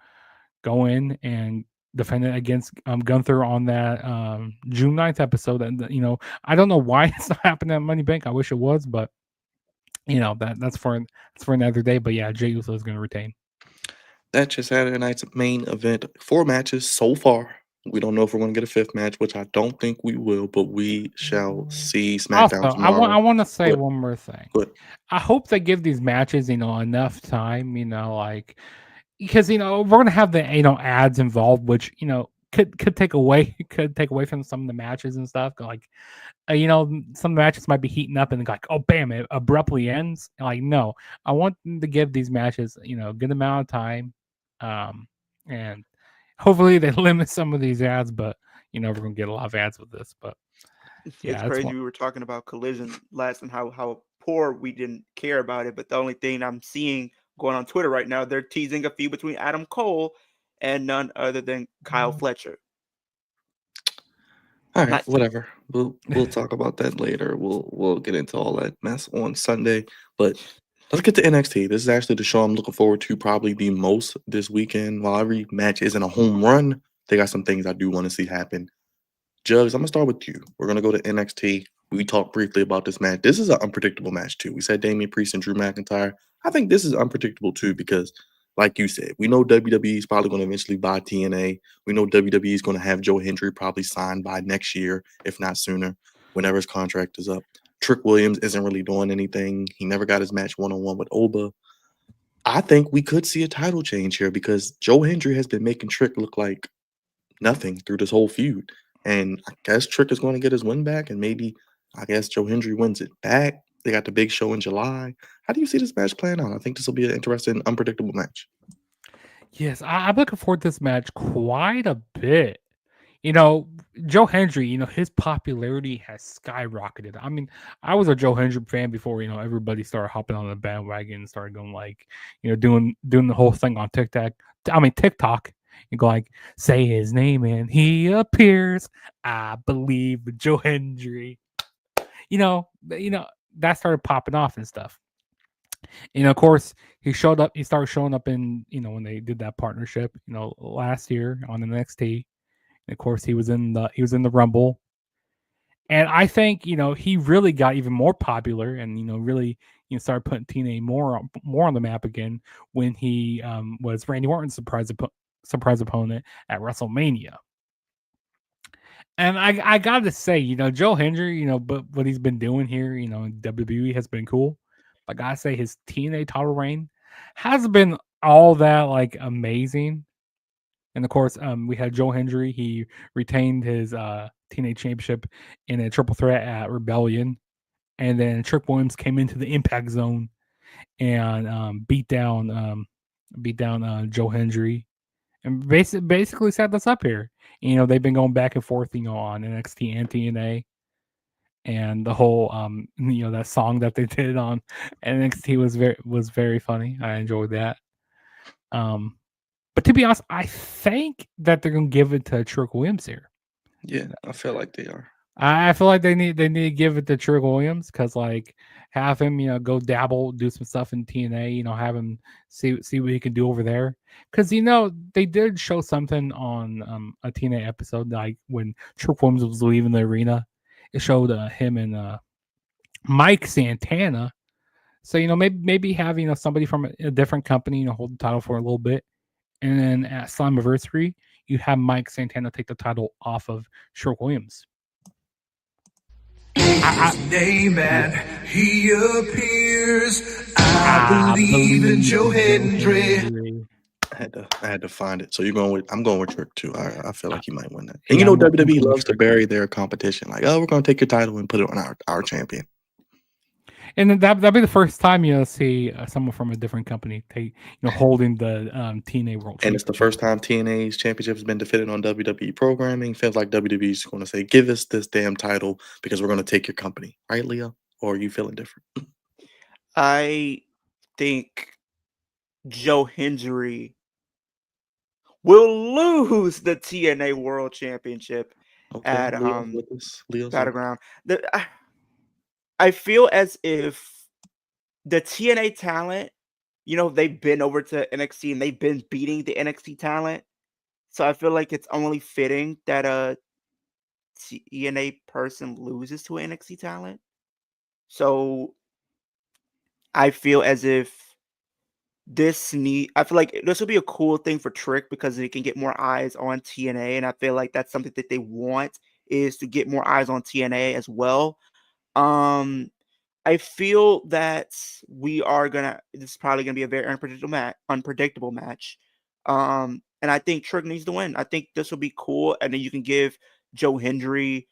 Speaker 3: go in and defend it against Gunther on that June 9th episode. And I don't know why it's not happening at Money Bank. I wish it was, but that's for another day. But yeah, Jey Uso is going to retain.
Speaker 1: That's just Saturday night's main event. 4 matches so far. We don't know if we're going to get a 5th match, which I don't think we will, but we shall see SmackDown
Speaker 3: Also,
Speaker 1: tomorrow.
Speaker 3: I want to say one more thing.
Speaker 1: Good.
Speaker 3: I hope they give these matches, enough time, because we're gonna have the ads involved, which could take away from some of the matches and stuff. Like, some matches might be heating up and like, oh, bam, it abruptly ends. Like, no, I want them to give these matches, good amount of time, and hopefully they limit some of these ads. But we're gonna get a lot of ads with this. But yeah,
Speaker 2: it's crazy. We were talking about Collision last and how poor we didn't care about it. But the only thing I'm seeing going on Twitter right now, they're teasing a feud between Adam Cole and none other than Kyle Fletcher.
Speaker 1: All right, whatever. We'll talk about that later. We'll get into all that mess on Sunday. But let's get to NXT. This is actually the show I'm looking forward to probably the most this weekend. While every match isn't a home run, they got some things I do want to see happen. Jugs, I'm gonna start with you. We're gonna go to NXT. We talked briefly about this match. This is an unpredictable match too. We said Damian Priest and Drew McIntyre. I think this is unpredictable too because, like you said, we know WWE is probably going to eventually buy TNA. We know WWE is going to have Joe Hendry probably signed by next year, if not sooner, whenever his contract is up. Trick Williams isn't really doing anything. He never got his match one-on-one with Oba. I think we could see a title change here because Joe Hendry has been making Trick look like nothing through this whole feud. And I guess Trick is going to get his win back, and maybe I guess Joe Hendry wins it back. They got the big show in July. How do you see this match playing out? I think this will be an interesting, unpredictable match.
Speaker 3: Yes, I'm looking forward to this match quite a bit. Joe Hendry, his popularity has skyrocketed. I mean, I was a Joe Hendry fan before, everybody started hopping on the bandwagon and started going like, doing the whole thing on TikTok. You go like, say his name and he appears. I believe Joe Hendry. That started popping off and stuff. Of course, he started showing up in, when they did that partnership, last year on NXT. And of course, he was in the Rumble. And I think, he really got even more popular and, really, started putting TNA more on the map again when he was Randy Orton's surprise opponent at WrestleMania. And I got to say, Joe Hendry, but what he's been doing here, in WWE has been cool. I gotta say his TNA title reign hasn't been all that like amazing. And of course, we had Joe Hendry. He retained his TNA championship in a triple threat at Rebellion. And then Trick Williams came into the Impact Zone and beat down Joe Hendry and basically set us up here. They've been going back and forth, on NXT and TNA, and the whole that song that they did on NXT was very funny. I enjoyed that. But to be honest, I think that they're gonna give it to Trick Williams here.
Speaker 1: Yeah, I feel like they are.
Speaker 3: I feel like they need to give it to Trick Williams because have him go dabble, do some stuff in TNA. Have him see what he can do over there. Because they did show something on a TNA episode like when Trick Williams was leaving the arena. It showed him and Mike Santana. So maybe have somebody from a different company hold the title for a little bit, and then at Slammiversary you have Mike Santana take the title off of Trick Williams.
Speaker 5: Name and he appears. I believe in Joe Hendry.
Speaker 1: I had to find it. So I'm going with Trick too. I feel like he might win that.
Speaker 3: Yeah,
Speaker 1: And WWE loves to bury their competition. Like, oh, we're gonna take your title and put it on our champion.
Speaker 3: And then that'll be the first time you'll see someone from a different company holding the TNA World.
Speaker 1: And it's the first time TNA's championship has been defended on WWE programming. Feels like WWE's going to say, "Give us this damn title because we're going to take your company." Right, Leo? Or are you feeling different?
Speaker 2: I think Joe Hendry will lose the TNA World Championship at Battleground. I feel as if the TNA talent, they've been over to NXT and they've been beating the NXT talent. So I feel like it's only fitting that a TNA person loses to an NXT talent. So I feel as if I feel like this will be a cool thing for Trick because it can get more eyes on TNA. And I feel like that's something that they want is to get more eyes on TNA as well. I feel that this is probably gonna be a very unpredictable match. And I think Trick needs to win. I think this will be cool, and then you can give Joe Hendry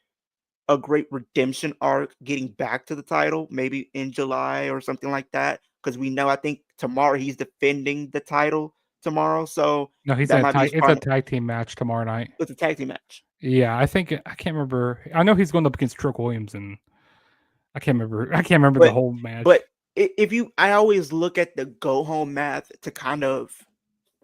Speaker 2: a great redemption arc, getting back to the title, maybe in July or something like that. Because I think tomorrow he's defending the title tomorrow. So
Speaker 3: no, it's a tag team match tomorrow night.
Speaker 2: It's a tag team match.
Speaker 3: Yeah, I can't remember. I know he's going up against Trick Williams and. I can't remember the whole match.
Speaker 2: But I always look at the go home math to kind of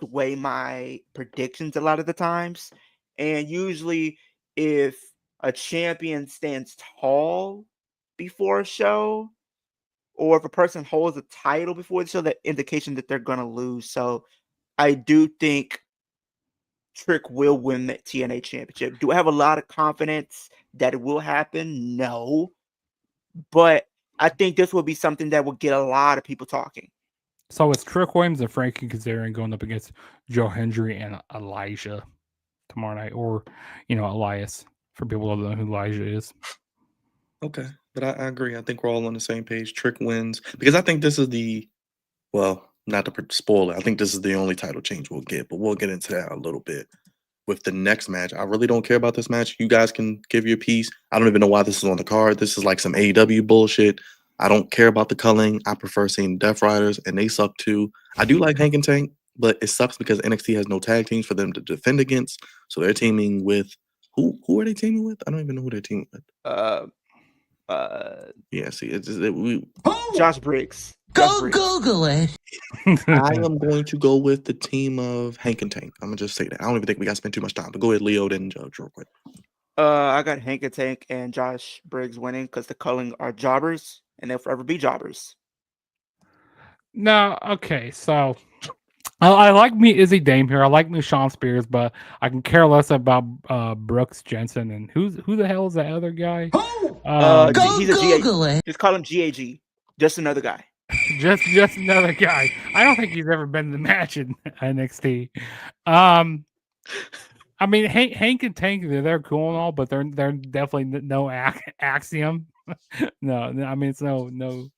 Speaker 2: weigh my predictions a lot of the times. And usually if a champion stands tall before a show, or if a person holds a title before the show, that indication that they're going to lose. So I do think Trick will win the TNA championship. Do I have a lot of confidence that it will happen? No. But I think this will be something that will get a lot of people talking.
Speaker 3: So it's Trick Williams and Frankie Kazarian going up against Joe Hendry and Elijah tomorrow night, or Elias for people who don't know who Elijah is.
Speaker 1: Okay, but I agree. I think we're all on the same page. Trick wins because I think this is not to spoil it. I think this is the only title change we'll get, but we'll get into that a little bit. With the next match, I really don't care about this match. You guys can give your piece. I don't even know why this is on the card. This is like some AEW bullshit. I don't care about the culling. I prefer seeing Death Riders, and they suck too. I do like Hank and Tank, but it sucks because NXT has no tag teams for them to defend against. So they're teaming with who are they teaming with? I don't even know who they're teaming with. Yeah, see,
Speaker 2: Josh Briggs.
Speaker 5: Go Google it.
Speaker 1: I am going to go with the team of Hank and Tank. I'm gonna just say that. I don't even think we got to spend too much time. But go ahead, Leo, then Judge, real quick.
Speaker 2: I got Hank and Tank and Josh Briggs winning because the culling are jobbers and they'll forever be jobbers.
Speaker 3: No, okay, so I like me Izzy Dame here. I like me Sean Spears, but I can care less about Brooks Jensen and who the hell is that other guy?
Speaker 5: Go Google it.
Speaker 2: Just call him GAG. Just another guy.
Speaker 3: just another guy. I don't think he's ever been in the match in NXT. I mean, Hank and Tank, they're cool and all, but they're definitely no Axiom. No, I mean it's no.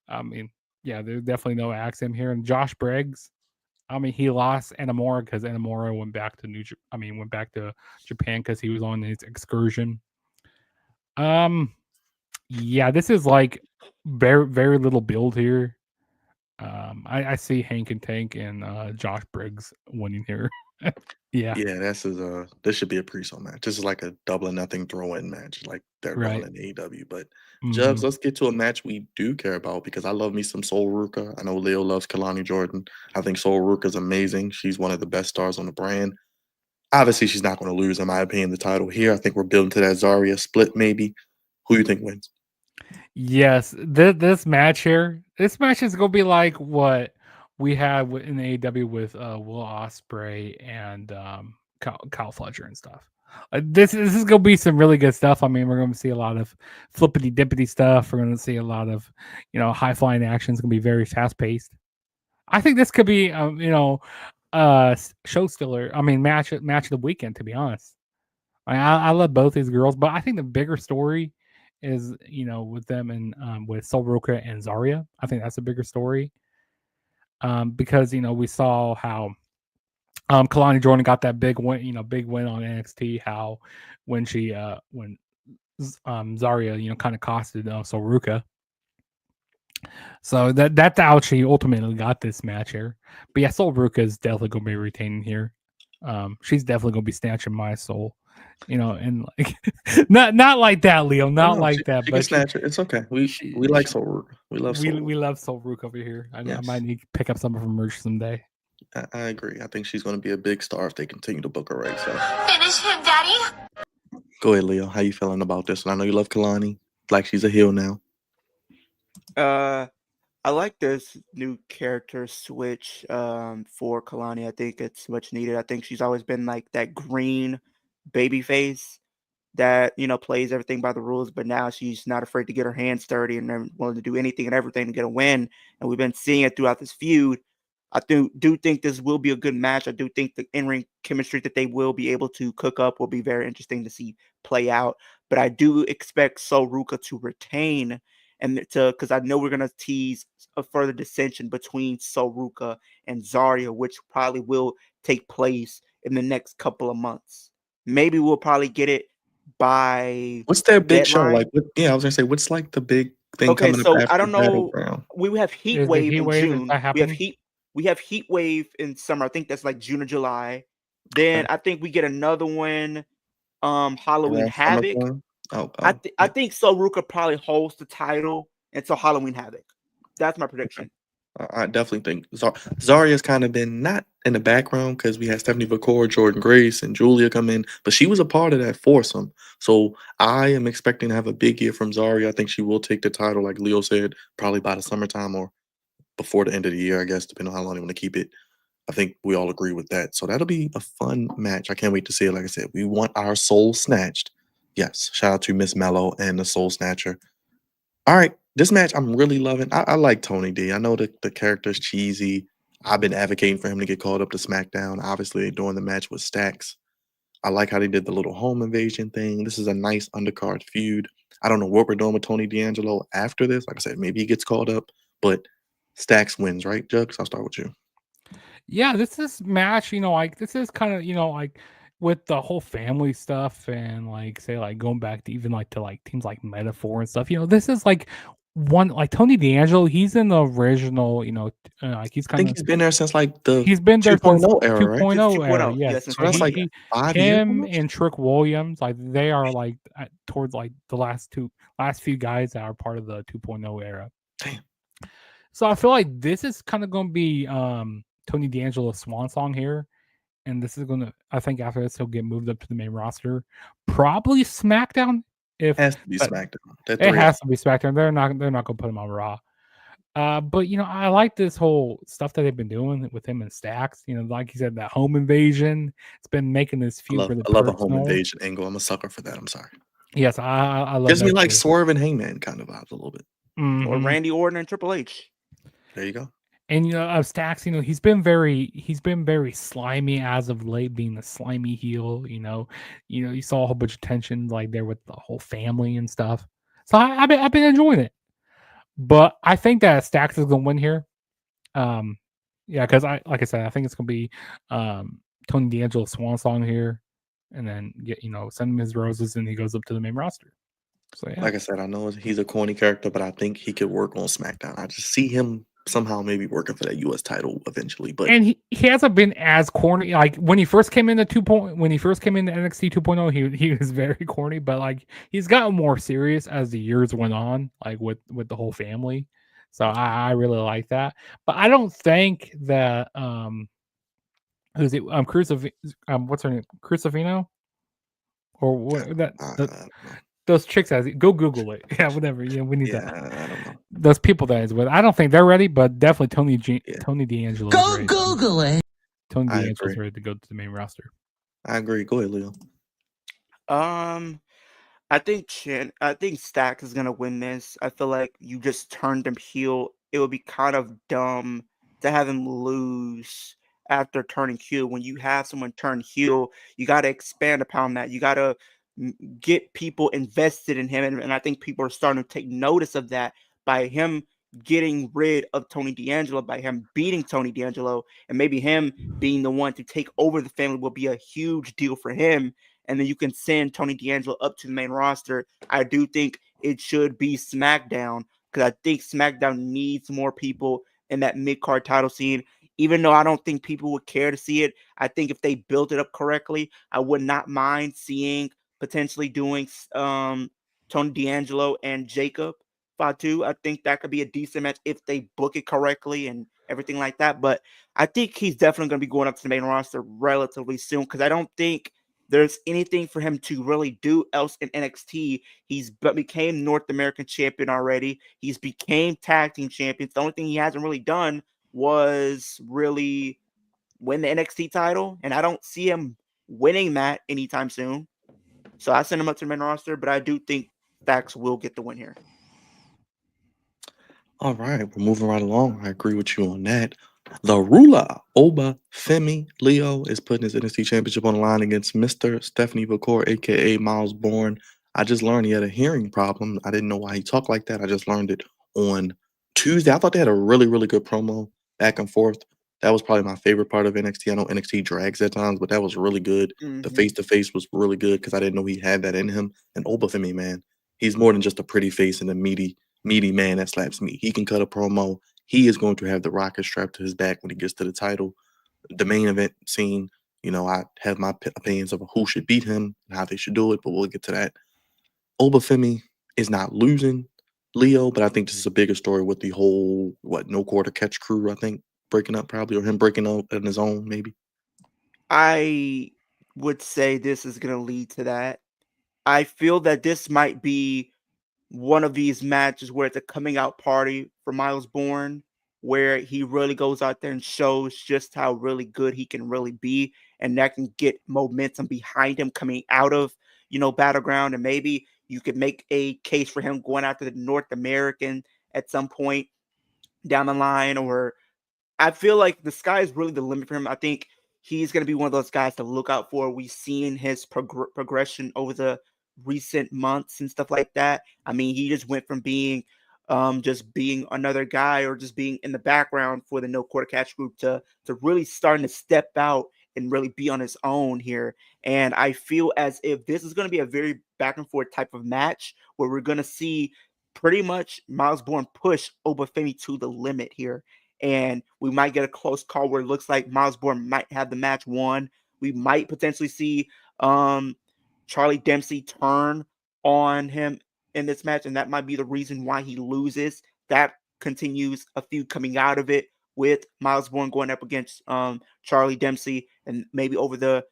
Speaker 3: I mean, yeah, there's definitely no Axiom here. And Josh Briggs, I mean, he lost Anamura because Anamura went back to went back to Japan because he was on his excursion. Yeah, this is like very little build here. I see Hank and Tank and Josh Briggs winning here. Yeah,
Speaker 1: Yeah, this should be a pre-show match. This is like a double or nothing throw-in match, like they're doing
Speaker 3: right.
Speaker 1: in AEW. But Jugs,
Speaker 3: Mhm.
Speaker 1: let's get to a match we do care about because I love me some Soul Ruka. I know Leo loves Kalani Jordan. I think Soul Ruka is amazing. She's one of the best stars on the brand. Obviously, she's not going to lose, in my opinion, the title here. I think we're building to that Zarya split, maybe. Who do you think wins?
Speaker 3: Yes, this match here, this match is gonna be like what we had in AEW with Will Ospreay and Kyle Fletcher and stuff. This is gonna be some really good stuff. I mean, we're gonna see a lot of flippity dippity stuff. We're gonna see a lot of high flying action. It's gonna be very fast paced. I think this could be show stiller. I mean, match of the weekend. To be honest, I love both these girls, but I think the bigger story is with them and with Sol Ruka and Zarya. I think that's a bigger story because we saw how Kalani Jordan got that big win, big win on NXT. How when Zarya kind of costed Sol Ruka. So that's how she ultimately got this match here. But yeah, Sol Ruka is definitely going to be retaining here. She's definitely going to be snatching my soul, and like not like that, Leo,
Speaker 1: Oh,
Speaker 3: not
Speaker 1: no,
Speaker 3: like that.
Speaker 1: she can
Speaker 3: But
Speaker 1: snatch it. It's okay. We
Speaker 3: she,
Speaker 1: like
Speaker 3: she
Speaker 1: Soul Ruka. We love Soul Ruka.
Speaker 3: we love Sol Ruka over here. I
Speaker 1: Yes.
Speaker 3: might need to pick up some of her merch someday.
Speaker 1: I agree. I think she's going to be a big star if they continue to book her right. So
Speaker 6: Finish him, Daddy.
Speaker 1: go ahead, Leo. How you feeling about this one? I know you love Kalani. Like she's a heel now.
Speaker 2: I like this new character switch for Kalani. I think it's much needed. I think she's always been like that green baby face that plays everything by the rules, but now she's not afraid to get her hands dirty and willing to do anything and everything to get a win. And we've been seeing it throughout this feud. I do think this will be a good match. I do think the in-ring chemistry that they will be able to cook up will be very interesting to see play out. But I do expect Sol Ruka to retain because I know we're gonna tease a further dissension between Sol Ruka and Zarya, which probably will take place in the next couple of months. Maybe we'll probably get it by
Speaker 1: What's their big show?
Speaker 2: deadline.
Speaker 1: Like, I was gonna say, what's like the big thing
Speaker 2: Okay,
Speaker 1: coming up
Speaker 2: so I
Speaker 1: after
Speaker 2: don't know.
Speaker 1: Battleground?
Speaker 2: We have Heat
Speaker 3: Is the
Speaker 2: Wave
Speaker 3: Heat
Speaker 2: in
Speaker 3: Wave? Is
Speaker 2: June.
Speaker 3: that happening?
Speaker 2: We have Heat Wave in summer. I think that's like June or July. Then
Speaker 1: Okay.
Speaker 2: I think we get another one. Halloween
Speaker 1: Around
Speaker 2: Havoc.
Speaker 1: summertime. Oh,
Speaker 2: I
Speaker 1: yeah.
Speaker 2: think Sol Ruka probably holds the title until Halloween Havoc. That's my prediction.
Speaker 1: I definitely think Zarya's kind of been not in the background because we had Stephanie McCord, Jordan Grace, and Julia come in, but she was a part of that foursome. So I am expecting to have a big year from Zarya. I think she will take the title, like Leo said, probably by the summertime or before the end of the year, I guess, depending on how long they want to keep it. I think we all agree with that. So that'll be a fun match. I can't wait to see it. Like I said, we want our soul snatched. Yes, shout out to Miss Mello and the Soul Snatcher. All right, this match I'm really loving. I like Tony D. I know the character's cheesy. I've been advocating for him to get called up to SmackDown. Obviously, during the match with Stacks. I like how they did the little home invasion thing. This is a nice undercard feud. I don't know what we're doing with Tony D'Angelo after this. Like I said, maybe he gets called up, but Stacks wins, right, Jugs? I'll start with you.
Speaker 3: Yeah, this is match, like this is kind of, like with the whole family stuff and like say like going back to even like to like teams like Metaphor and stuff, this is like one like Tony D'Angelo, he's in the original, like he's
Speaker 1: I
Speaker 3: kind
Speaker 1: think
Speaker 3: of
Speaker 1: he's been there since like the
Speaker 3: he's been there since
Speaker 1: 2.0 era, right?
Speaker 3: 2.0
Speaker 2: Since
Speaker 3: era,
Speaker 2: 2.0.
Speaker 3: yes.
Speaker 2: Yeah, since
Speaker 1: So that's like
Speaker 2: 2.0.
Speaker 1: 5 years
Speaker 3: Him
Speaker 1: almost?
Speaker 3: and Trick Williams, like they are like towards like the last few guys that are part of the 2.0 era.
Speaker 1: Damn.
Speaker 3: So I feel like this is kind of going to be Tony D'Angelo's swan song here. And this is going to, I think after this, he'll get moved up to the main roster. Probably SmackDown.
Speaker 1: It has to be
Speaker 3: But
Speaker 1: SmackDown.
Speaker 3: it has to be SmackDown. They're not going to put him on Raw. But I like this whole stuff that they've been doing with him and Stacks. Like you said, that home invasion. It's been making this feud really
Speaker 1: I love a
Speaker 3: personal.
Speaker 1: home invasion angle. I'm a sucker for that. I'm sorry.
Speaker 3: Yes, I love
Speaker 1: Gives
Speaker 3: that
Speaker 1: me like
Speaker 3: too.
Speaker 1: Swerve and Hangman kind of vibes a little bit.
Speaker 2: Or Randy Orton and Triple H.
Speaker 1: There you go.
Speaker 3: And Stacks, he's been very slimy as of late, being the slimy heel. You saw a whole bunch of tension like there with the whole family and stuff. So I've been enjoying it. But I think that Stacks is gonna win here. Yeah, because like I said, I think it's gonna be Tony D'Angelo's swan song here, and then send him his roses, and he goes up to the main roster. So yeah,
Speaker 1: Like I said, I know he's a corny character, but I think he could work on SmackDown. I just see him somehow maybe working for that US title eventually. But
Speaker 3: and he hasn't been as corny. Like when he first came into NXT 2.0, he was very corny, but like he's gotten more serious as the years went on, like with the whole family. So I really like that. But I don't think that who's it? What's her name? Crucifino? Or what
Speaker 1: I don't know.
Speaker 3: those chicks has it. Go Google it. Yeah, whatever. Yeah, we need
Speaker 1: Yeah,
Speaker 3: that.
Speaker 1: I don't know.
Speaker 3: Those people that is with. I don't think they're ready, but definitely
Speaker 1: Yeah.
Speaker 3: Tony D'Angelo.
Speaker 5: Go Google it.
Speaker 3: Tony
Speaker 1: I
Speaker 3: D'Angelo's
Speaker 1: agree.
Speaker 3: ready to go to the main roster.
Speaker 1: I agree. Go ahead, Leo.
Speaker 2: I think Stack is gonna win this. I feel like you just turned him heel. It would be kind of dumb to have him lose after turning heel. When you have someone turn heel, you got to expand upon that. You got to get people invested in him, and I think people are starting to take notice of that by him getting rid of Tony D'Angelo, by him beating Tony D'Angelo, and maybe him being the one to take over the family will be a huge deal for him. And then you can send Tony D'Angelo up to the main roster. I do think it should be SmackDown because I think SmackDown needs more people in that mid-card title scene. Even though I don't think people would care to see it, I think if they built it up correctly, I would not mind seeing potentially doing Tony D'Angelo and Jacob Fatu. I think that could be a decent match if they book it correctly and everything like that. But I think he's definitely going to be going up to the main roster relatively soon because I don't think there's anything for him to really do else in NXT. He's became North American champion already. He's became tag team champions. The only thing he hasn't really done was really win the NXT title, and I don't see him winning that anytime soon. So I send him up to the main roster, but I do think Stacks will get the win here.
Speaker 1: All right, we're moving right along. I agree with you on that. The ruler, Oba Femi Leo, is putting his NXT championship on the line against Mr. Stephanie Bakor, aka Miles Bourne. I just learned he had a hearing problem. I didn't know why he talked like that. I just learned it on Tuesday. I thought they had a really, really good promo back and forth. That was probably my favorite part of NXT. I know NXT drags at times, but that was really good. The face to face was really good because I didn't know he had that in him. And Oba Femi, man, he's more than just a pretty face and a meaty man that slaps meat. He can cut a promo. He is going to have the rocket strapped to his back when he gets to the title. The main event scene, I have my opinions of who should beat him and how they should do it, but we'll get to that. Oba Femi is not losing Leo, but I think this is a bigger story with the whole, no quarter catch crew, I think, breaking up probably, or him breaking up on his own, maybe.
Speaker 2: I would say this is going to lead to that. I feel that this might be one of these matches where it's a coming out party for Miles Bourne, where he really goes out there and shows just how really good he can really be, and that can get momentum behind him coming out of, Battleground, and maybe you could make a case for him going after the North American at some point down the line, or I feel like the sky is really the limit for him. I think he's going to be one of those guys to look out for. We've seen his progression over the recent months and stuff like that. I mean, he just went from being just being another guy or just being in the background for the No Quarter Catch group to really starting to step out and really be on his own here. And I feel as if this is going to be a very back and forth type of match where we're going to see pretty much Miles Bourne push Oba Femi to the limit here. And we might get a close call where it looks like Miles Bourne might have the match won. We might potentially see Charlie Dempsey turn on him in this match, and that might be the reason why he loses. That continues a feud coming out of it with Miles Bourne going up against Charlie Dempsey, and maybe over the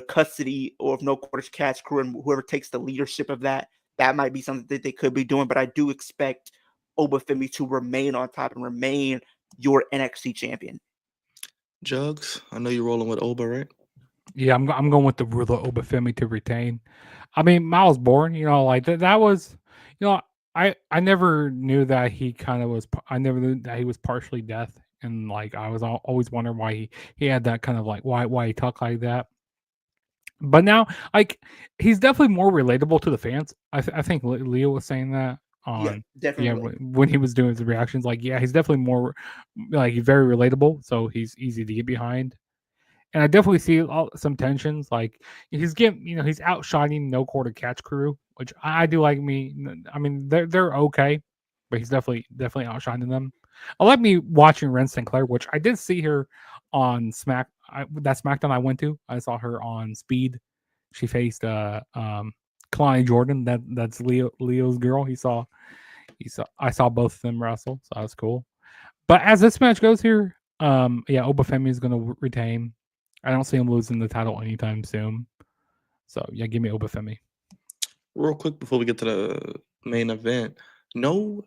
Speaker 2: custody of No Quarters Catch crew and whoever takes the leadership of that. That might be something that they could be doing, but I do expect Oba Femi to remain on top and remain your NXT champion.
Speaker 1: Jugs, I know you're rolling with Oba, right?
Speaker 3: Yeah, I'm going with the ruler Oba Femi to retain. I mean, Miles Bourne, like that was, I never knew that he kind of was. I never knew that he was partially deaf, and like I was always wondering why he had that kind of like why he talked like that. But now, like, he's definitely more relatable to the fans. I think Leo was saying that on
Speaker 2: definitely.
Speaker 3: when he was doing his reactions. Like, yeah, he's definitely more like very relatable, so he's easy to get behind. And I definitely see some tensions. Like he's getting, he's outshining No Quarter Catch Crew, which I do like. I mean, they're okay, but he's definitely outshining them. I like me watching Ren Sinclair, which I did see her on that SmackDown I went to. I saw her on Speed. She faced Kalani Jordan. That's Leo's girl. I saw both of them wrestle, so that was cool. But as this match goes here, Obafemi is going to retain. I don't see him losing the title anytime soon. So yeah, give me Obafemi.
Speaker 1: Real quick before we get to the main event, no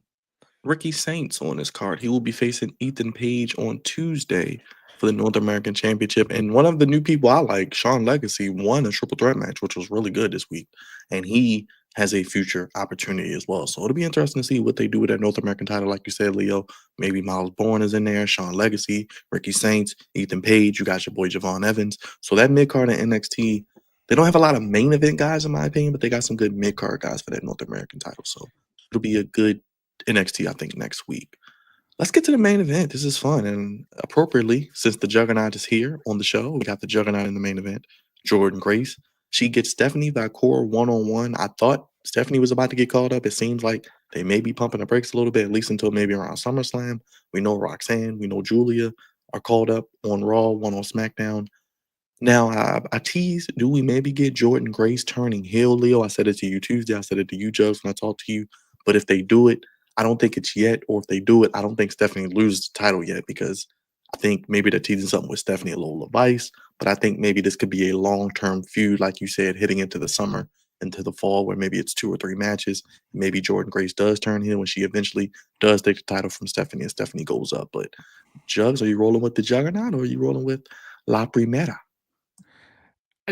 Speaker 1: Ricky Saints on his card. He will be facing Ethan Page on Tuesday for the North American Championship. And one of the new people I like, Sean Legacy, won a triple threat match, which was really good this week. And he has a future opportunity as well. So it'll be interesting to see what they do with that North American title. Like you said, Leo, maybe Miles Bourne is in there, Sean Legacy, Ricky Saints, Ethan Page. You got your boy Javon Evans. So that mid card in NXT, they don't have a lot of main event guys, in my opinion, but they got some good mid card guys for that North American title. So it'll be a good NXT, I think, next week. Let's get to the main event. This is fun. And appropriately, since the Juggernaut is here on the show, we got the Juggernaut in the main event, Jordan Grace. She gets Stephanie Valcour one-on-one. I thought Stephanie was about to get called up. It seems like they may be pumping the brakes a little bit, at least until maybe around SummerSlam. We know Roxanne, we know Julia are called up on Raw, one on SmackDown. Now, I teased, do we maybe get Jordan Grace turning heel, Leo? I said it to you Tuesday. I said it to you, Jugs, when I talked to you. But if they do it, I don't think it's yet. Or if they do it, I don't think Stephanie loses the title yet, because I think maybe they're teasing something with Stephanie and Lola Vice. But I think maybe this could be a long-term feud, like you said, hitting into the summer, into the fall, where maybe it's 2 or 3 matches. Maybe Jordan Grace does turn heel when she eventually does take the title from Stephanie and Stephanie goes up. But Jugs, are you rolling with the Juggernaut or are you rolling with La Primera?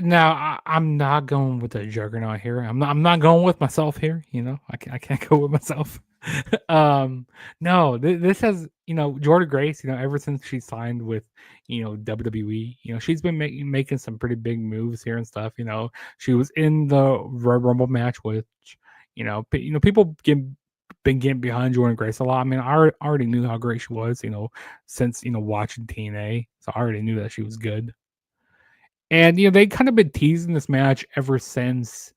Speaker 3: Now I'm not going with the Juggernaut here. I'm not going with myself here. I can't go with myself. No, this has Jordan Grace. Ever since she signed with WWE, she's been making some pretty big moves here and stuff. She was in the Royal Rumble match, which people been getting behind Jordan Grace a lot. I mean, I already knew how great she was. Since watching TNA, so I already knew that she was good. And they kind of been teasing this match ever since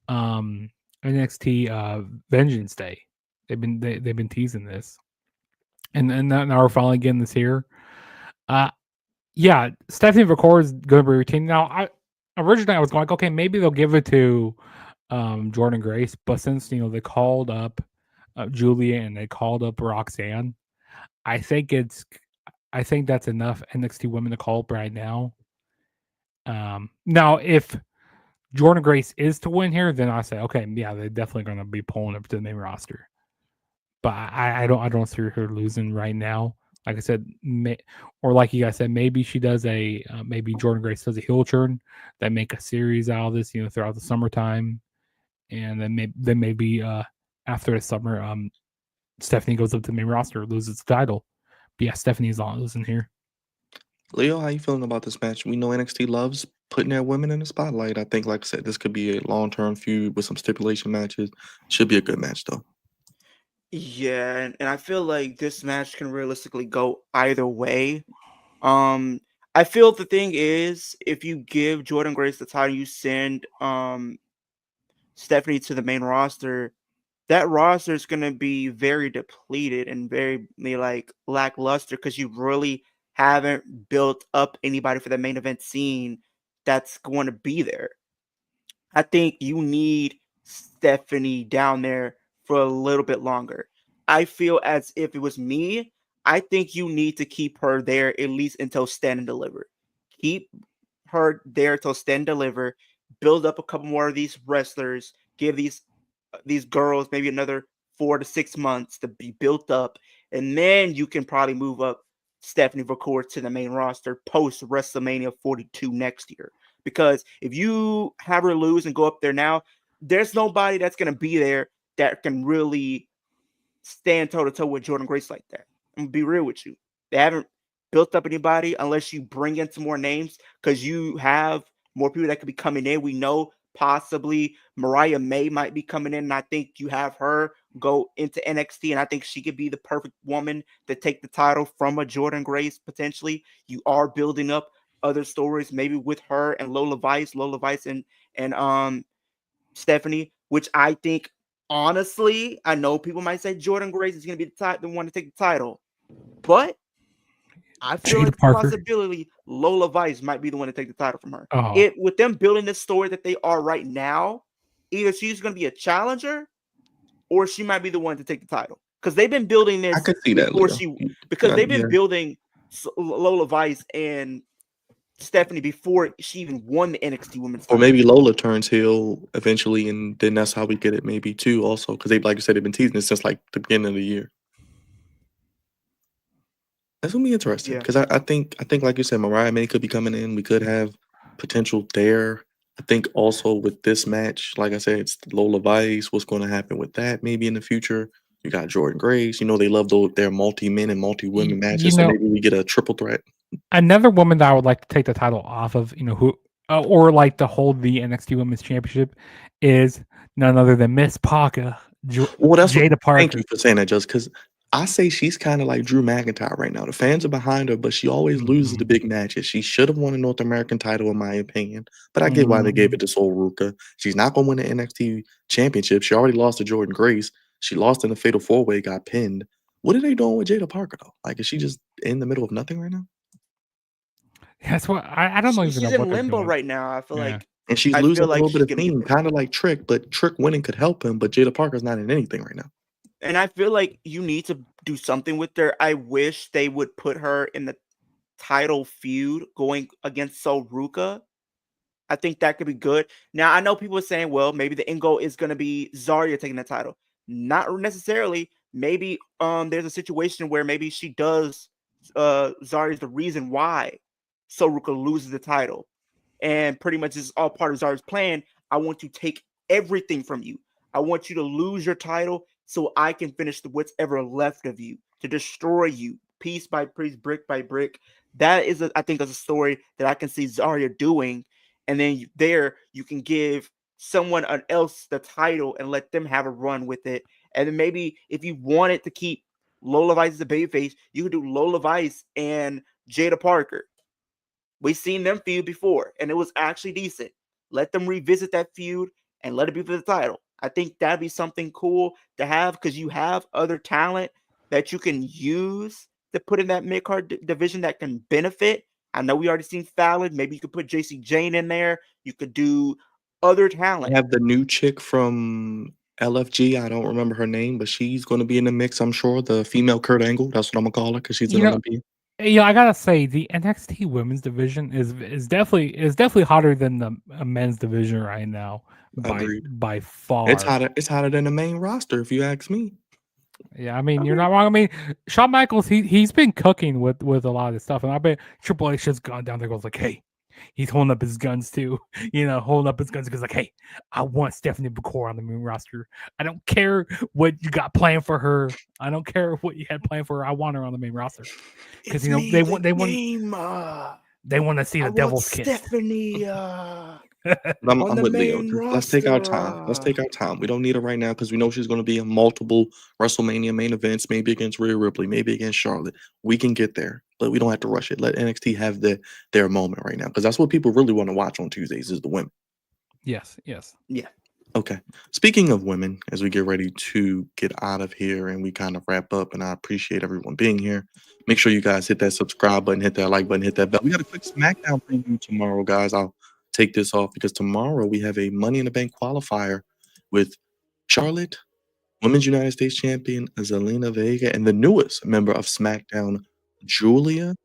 Speaker 3: NXT Vengeance Day. They've been teasing this, and now we're finally getting this here. Stephanie Valcour is going to be retained. Now, originally I was going like, okay, maybe they'll give it to Jordan Grace, but since they called up Julia and they called up Roxanne, I think that's enough NXT women to call up right now. Now, if Jordan Grace is to win here, then I say, okay, yeah, they're definitely going to be pulling up to the main roster. But I don't see her losing right now. Like I said, or like you guys said, maybe she does maybe Jordan Grace does a heel turn. They make a series out of this, throughout the summertime, and then maybe after the summer, Stephanie goes up to the main roster, loses the title. But yeah, Stephanie's not losing here.
Speaker 1: Leo, how you feeling about this match? We know NXT loves putting their women in the spotlight. I think, like I said, this could be a long-term feud with some stipulation matches. Should be a good match, though.
Speaker 2: Yeah, and I feel like this match can realistically go either way. I feel the thing is, if you give Jordan Grace the title, you send Stephanie to the main roster, that roster is going to be very depleted and very lackluster, because you really haven't built up anybody for the main event scene that's going to be there. I think you need Stephanie down there for a little bit longer. I feel as if it was me, I think you need to keep her there at least until Stand and Deliver. Keep her there till Stand and Deliver. Build up a couple more of these wrestlers. Give these girls maybe another 4 to 6 months to be built up, and then you can probably move up Stephanie Valcour to the main roster post WrestleMania 42 next year. Because if you have her lose and go up there now, there's nobody that's going to be there that can really stand toe to toe with Jordan Grace like that. I'm gonna be real with you. They haven't built up anybody unless you bring in some more names, because you have more people that could be coming in. We know possibly Mariah May might be coming in, and I think you have her go into NXT, and I think she could be the perfect woman to take the title from a Jordan Grace potentially. You are building up other stories, maybe with her and Lola Vice and Stephanie, which I think honestly, I know people might say Jordan Grace is going to be the one to take the title, but I feel
Speaker 3: Jada
Speaker 2: like the
Speaker 3: Parker.
Speaker 2: possibility Lola Vice might be the one to take the title from her.
Speaker 3: Oh.
Speaker 2: With them building the story that they are right now, either she's going to be a challenger or she might be the one to take the title, because they've been building this
Speaker 1: I could see that,
Speaker 2: before
Speaker 1: Leo.
Speaker 2: because they've
Speaker 1: Yeah.
Speaker 2: been building Lola Vice and Stephanie before she even won the NXT Women's
Speaker 1: Or
Speaker 2: title.
Speaker 1: maybe Lola turns heel eventually, and then that's how we get it maybe too also, because they, like you said, they've been teasing it since, like, the beginning of the year. That's gonna be interesting,
Speaker 2: Yeah.
Speaker 1: because I think, like you said, Mariah May could be coming in. We could have potential there. I think also with this match, like I said, it's Lola Vice. What's gonna happen with that maybe in the future? You got Jordan Grace. You know, they love their multi-men and multi-women matches, so maybe we get a triple threat.
Speaker 3: Another woman that I would like to take the title off of, who or like to hold the NXT Women's Championship, is none other than Miss Parker,
Speaker 1: Well, that's
Speaker 3: Jada Parker.
Speaker 1: Thank you for saying that, just because I say she's kind of like Drew McIntyre right now. The fans are behind her, but she always loses the big matches. She should have won a North American title, in my opinion. But I get why they gave it to Sol Ruka. She's not going to win the NXT Championship. She already lost to Jordan Grace. She lost in the Fatal 4-Way, got pinned. What are they doing with Jada Parker, though? Like, is she just in the middle of nothing right now?
Speaker 3: That's what I don't know.
Speaker 2: She's in limbo right now. I feel like,
Speaker 1: and she's losing a little bit of steam, kind of like Trick, but Trick winning could help him. But Jada Parker's not in anything right now.
Speaker 2: And I feel like you need to do something with her. I wish they would put her in the title feud going against Sol Ruka. I think that could be good. Now, I know people are saying, well, maybe the end goal is going to be Zarya taking the title. Not necessarily. Maybe there's a situation where maybe she does, Zarya's the reason why Sol Ruka loses the title. And pretty much it's all part of Zarya's plan. I want to take everything from you. I want you to lose your title so I can finish what's ever left of you, to destroy you piece by piece, brick by brick. That is, I think, a story that I can see Zarya doing. And then you can give someone else the title and let them have a run with it. And then maybe if you wanted to keep Lola Vice as a babyface, you could do Lola Vice and Jada Parker. We've seen them feud before, and it was actually decent. Let them revisit that feud and let it be for the title. I think that'd be something cool to have, because you have other talent that you can use to put in that mid-card division that can benefit. I know we already seen Fallon. Maybe you could put JC Jane in there. You could do other talent.
Speaker 1: I have the new chick from LFG. I don't remember her name, but she's going to be in the mix, I'm sure. The female Kurt Angle. That's what I'm going to call her, because she's an Olympian.
Speaker 3: I gotta say the NXT women's division is definitely hotter than the men's division right now by far.
Speaker 1: It's hotter than the main roster, if you ask me.
Speaker 3: Yeah, I mean, you're not wrong. I mean, Shawn Michaels, he's been cooking with a lot of this stuff, and I bet Triple H just gone down there, goes like, hey, he's holding up his guns too, holding up his guns because like, hey, I want Stephanie McCoy on the main roster. I don't care what you got planned for her. I don't care what you had planned for her. I want her on the main roster because they want to see the Devil's Kiss.
Speaker 2: Stephanie.
Speaker 1: I'm with Leo. Let's take our time. We don't need her right now, because we know she's going to be in multiple WrestleMania main events, maybe against Rhea Ripley, maybe against Charlotte. We can get there, but we don't have to rush it. Let NXT have their moment right now, because that's what people really want to watch on Tuesdays, is the women.
Speaker 3: Yes.
Speaker 2: Yeah.
Speaker 1: Okay. Speaking of women, as we get ready to get out of here and we kind of wrap up, and I appreciate everyone being here, make sure you guys hit that subscribe button, hit that like button, hit that bell. We got a quick SmackDown preview tomorrow, guys. I'll take this off because tomorrow we have a Money in the Bank qualifier with Charlotte, Women's United States Champion Zelina Vega, and the newest member of SmackDown, Julia.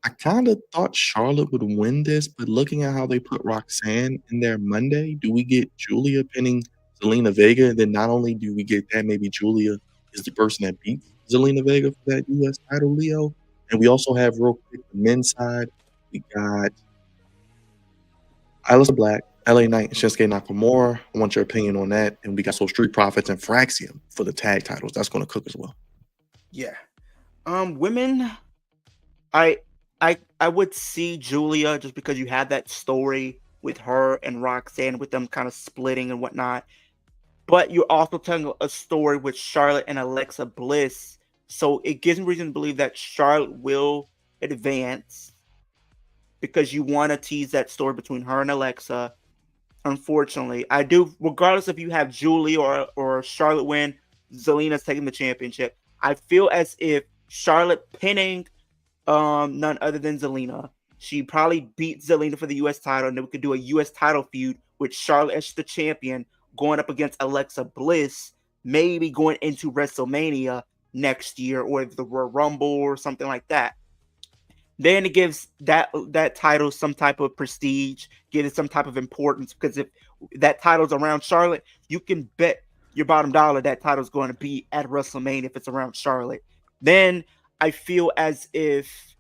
Speaker 1: I kind of thought Charlotte would win this, but looking at how they put Roxanne in there Monday, do we get Julia pinning Zelina Vega? And then not only do we get that, maybe Julia is the person that beats Zelina Vega for that U.S. title, Leo. And we also have, real quick, the men's side. We got Aleister Black, LA Knight, and Shinsuke Nakamura. I want your opinion on that. And we got Street Profits and Fraxium for the tag titles. That's going to cook as well.
Speaker 2: Yeah. Women, I would see Julia, just because you have that story with her and Roxanne, with them kind of splitting and whatnot. but you're also telling a story with Charlotte and Alexa Bliss. So it gives me reason to believe that Charlotte will advance because you want to tease that story between her and Alexa. Unfortunately, I do, regardless if you have Julie or Charlotte win, Zelina's taking the championship. I feel as if Charlotte pinning none other than Zelina. She probably beat Zelina for the U.S. title, and then we could do a U.S. title feud with Charlotte as the champion going up against Alexa Bliss, maybe going into WrestleMania next year or the Royal Rumble or something like that. Then it gives that title some type of prestige, gives it some type of importance, because if that title's around Charlotte, you can bet your bottom dollar that title's going to be at WrestleMania if it's around Charlotte. Then I feel as if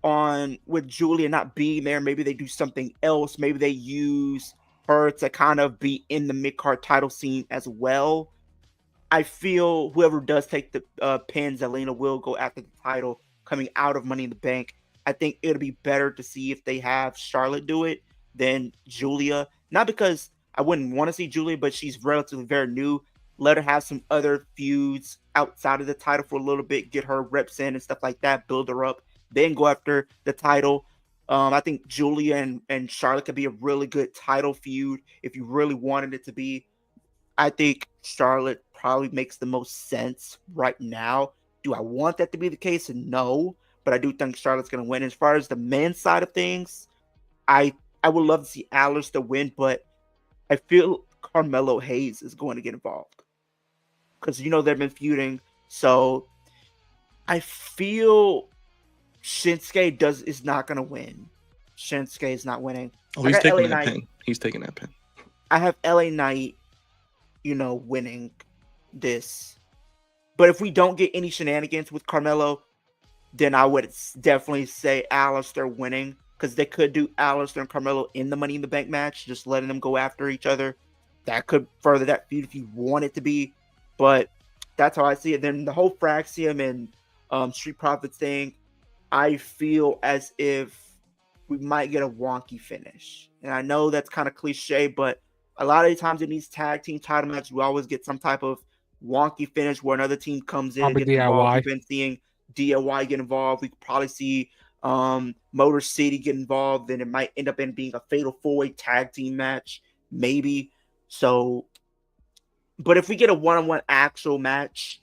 Speaker 2: with Julia not being there, maybe they do something else. Maybe they use her to kind of be in the mid-card title scene as well. I feel whoever does take the pin, Zelina will go after the title coming out of Money in the Bank. I think it'll be better to see if they have Charlotte do it than Julia. Not because I wouldn't want to see Julia, but she's relatively very new. Let her have some other feuds outside of the title for a little bit, get her reps in and stuff like that, build her up, then go after the title. I think Julia and Charlotte could be a really good title feud if you really wanted it to be. I think Charlotte probably makes the most sense right now. Do I want that to be the case? No, but I do think Charlotte's going to win. As far as the men's side of things, I would love to see Aleister win, but I feel Carmelo Hayes is going to get involved because they've been feuding. So I feel Shinsuke is not going to win. Shinsuke is not winning.
Speaker 1: Oh, he's taking that pin. He's taking that pin.
Speaker 2: I have LA Knight, winning this. But if we don't get any shenanigans with Carmelo, then I would definitely say Aleister winning, because they could do Aleister and Carmelo in the Money in the Bank match, just letting them go after each other. That could further that feud if you want it to be. But that's how I see it. Then the whole Fraxium and Street Profits thing, I feel as if we might get a wonky finish. And I know that's kind of cliche, but a lot of the times in these tag team title matches, we always get some type of wonky finish where another team comes in and gets involved. We've been seeing DIY get involved. We could probably see Motor City get involved. Then it might end up being a fatal 4-way tag team match, maybe. So, but if we get a one-on-one actual match,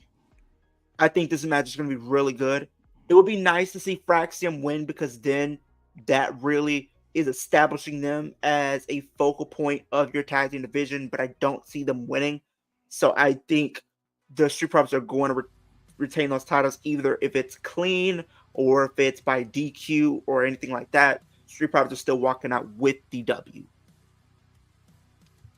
Speaker 2: I think this match is going to be really good. It would be nice to see Fraxium win, because then that really is establishing them as a focal point of your tag team division, but I don't see them winning. So I think the Street Profits are going to retain those titles, either if it's clean or if it's by DQ or anything like that. Street Profits are still walking out with the W.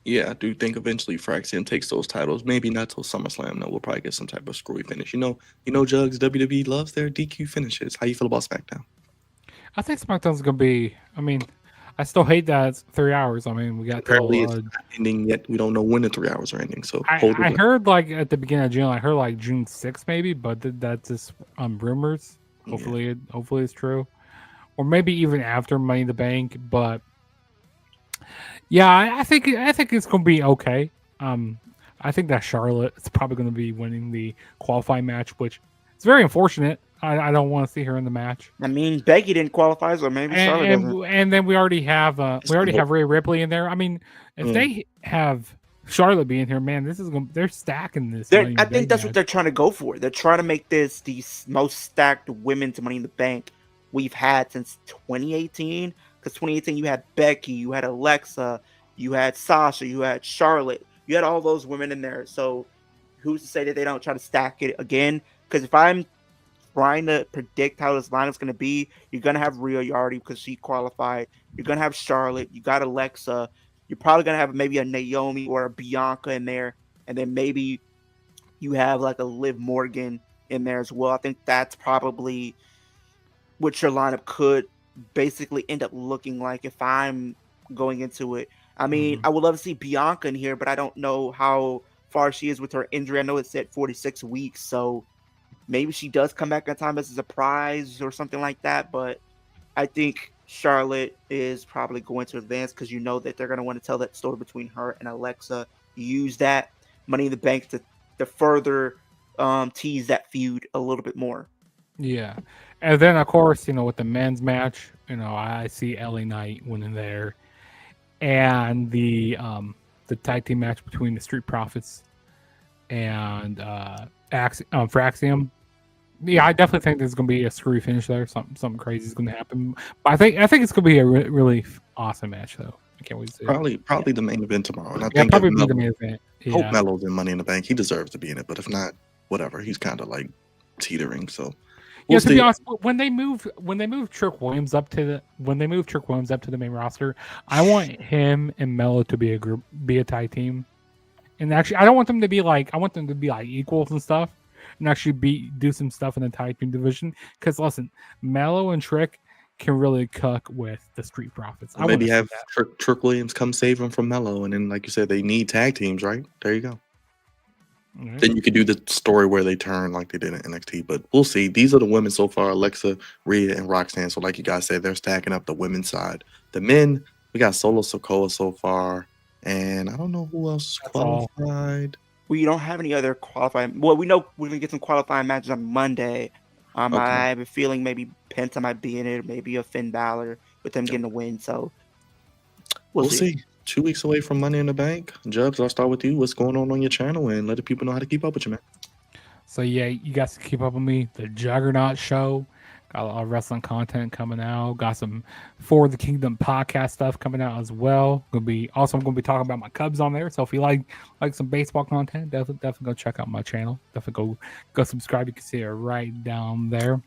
Speaker 1: Yeah, I do think eventually Fraxium takes those titles. Maybe not till SummerSlam. No, we'll probably get some type of screwy finish. Jugs, WWE loves their DQ finishes. How you feel about SmackDown?
Speaker 3: I think SmackDown's gonna be. I mean, I still hate that it's 3 hours. I mean, we got
Speaker 1: apparently it's not ending yet. We don't know when the 3 hours are ending. So
Speaker 3: I heard at the beginning of June. I heard June 6th maybe, but that's just rumors. Hopefully, hopefully it's true, or maybe even after Money in the Bank. But yeah, I think it's gonna be okay. I think that Charlotte is probably gonna be winning the qualifying match, which is very unfortunate. I don't want to see her in the match.
Speaker 2: I mean, Becky didn't qualify, so maybe Charlotte doesn't.
Speaker 3: And then we already have Rhea Ripley in there. I mean, if they have Charlotte being here, man, they're stacking this.
Speaker 2: I think that's what they're trying to go for. They're trying to make this the most stacked women's Money in the Bank we've had since 2018. Because 2018, you had Becky, you had Alexa, you had Sasha, you had Charlotte, you had all those women in there. So who's to say that they don't try to stack it again? Because if I'm trying to predict how this lineup's going to be, you're going to have Rhea Yardy because she qualified. You're going to have Charlotte. You got Alexa. You're probably going to have maybe a Naomi or a Bianca in there. And then maybe you have a Liv Morgan in there as well. I think that's probably what your lineup could basically end up looking like if I'm going into it. I mean, I would love to see Bianca in here, but I don't know how far she is with her injury. I know it's at 46 weeks, so maybe she does come back in time as a surprise or something like that. But I think Charlotte is probably going to advance because that they're going to want to tell that story between her and Alexa. Use that. Money in the Bank to further tease that feud a little bit more.
Speaker 3: Yeah. And then, of course, with the men's match, I see LA Knight winning there. And the tag team match between the Street Profits and for Axiom. Yeah, I definitely think there's going to be a screwy finish there. Something crazy is going to happen. But I think it's going to be a really awesome match, though. I can't wait to see it.
Speaker 1: Probably the main event tomorrow. And I
Speaker 3: Yeah,
Speaker 1: think
Speaker 3: probably be the main event.
Speaker 1: Hope
Speaker 3: Yeah.
Speaker 1: Melo's in Money in the Bank. He deserves to be in it, but if not, whatever. He's kind of like teetering. So
Speaker 3: To be honest, when they move Trick Williams up to the main roster, I want him and Melo to be a tag team. And actually, I want them to be like equals and stuff, and actually do some stuff in the tag team division. Because listen, Melo and Trick can really cook with the Street Profits. I
Speaker 1: maybe have Trick Williams come save him from Melo, and then like you said, they need tag teams, right? There you go. Right. Then you could do the story where they turn like they did in NXT, but we'll see. These are the women so far: Alexa, Rhea, and Roxanne. So, like you guys said, they're stacking up the women's side. The men, we got Solo Sikoa so far, and I don't know who else is qualified.
Speaker 2: We don't have any other qualifying. Well, we know we're gonna get some qualifying matches on Monday. Okay. I have a feeling maybe Penta might be in it, maybe a Finn Balor with them getting a win. So
Speaker 1: we'll see. 2 weeks away from Money in the Bank. Jubbs, I'll start with you. What's going on your channel, and let the people know how to keep up with you, man.
Speaker 3: So yeah, you guys can keep up with me. The Juggernaut Show. Got a lot of wrestling content coming out. Got some For the Kingdom podcast stuff coming out as well. I'm gonna be talking about my Cubs on there. So if you like some baseball content, definitely go check out my channel. Definitely go subscribe. You can see it right down there.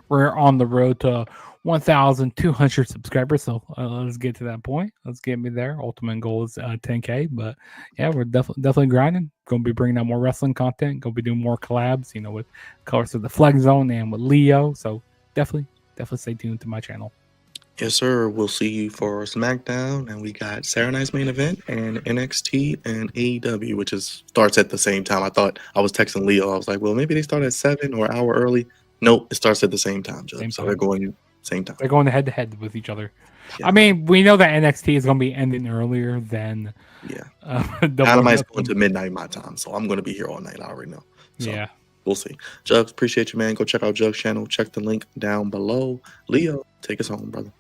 Speaker 3: We're on the road to 1,200 subscribers, so let's get to that point. Let's get me there. Ultimate goal is 10K, but yeah, we're definitely grinding. Going to be bringing out more wrestling content. Going to be doing more collabs, with colors of the Flex Zone and with Leo. So definitely stay tuned to my channel.
Speaker 1: Yes, sir. We'll see you for SmackDown, and we got Saturday night's main event and NXT and AEW, which starts at the same time. I thought I was texting Leo. I was like, well, maybe they start at 7 or an hour early. Nope, it starts at the same time, Joe. So they're going same time.
Speaker 3: They're going head to head with each other. Yeah. I mean, we know that NXT is going to be ending earlier than
Speaker 1: Dynamite's going to midnight my time, so I'm going to be here all night. I already know. So
Speaker 3: yeah,
Speaker 1: we'll see. Jugs, appreciate you, man. Go check out Jugs' channel. Check the link down below. Leo, take us home, brother.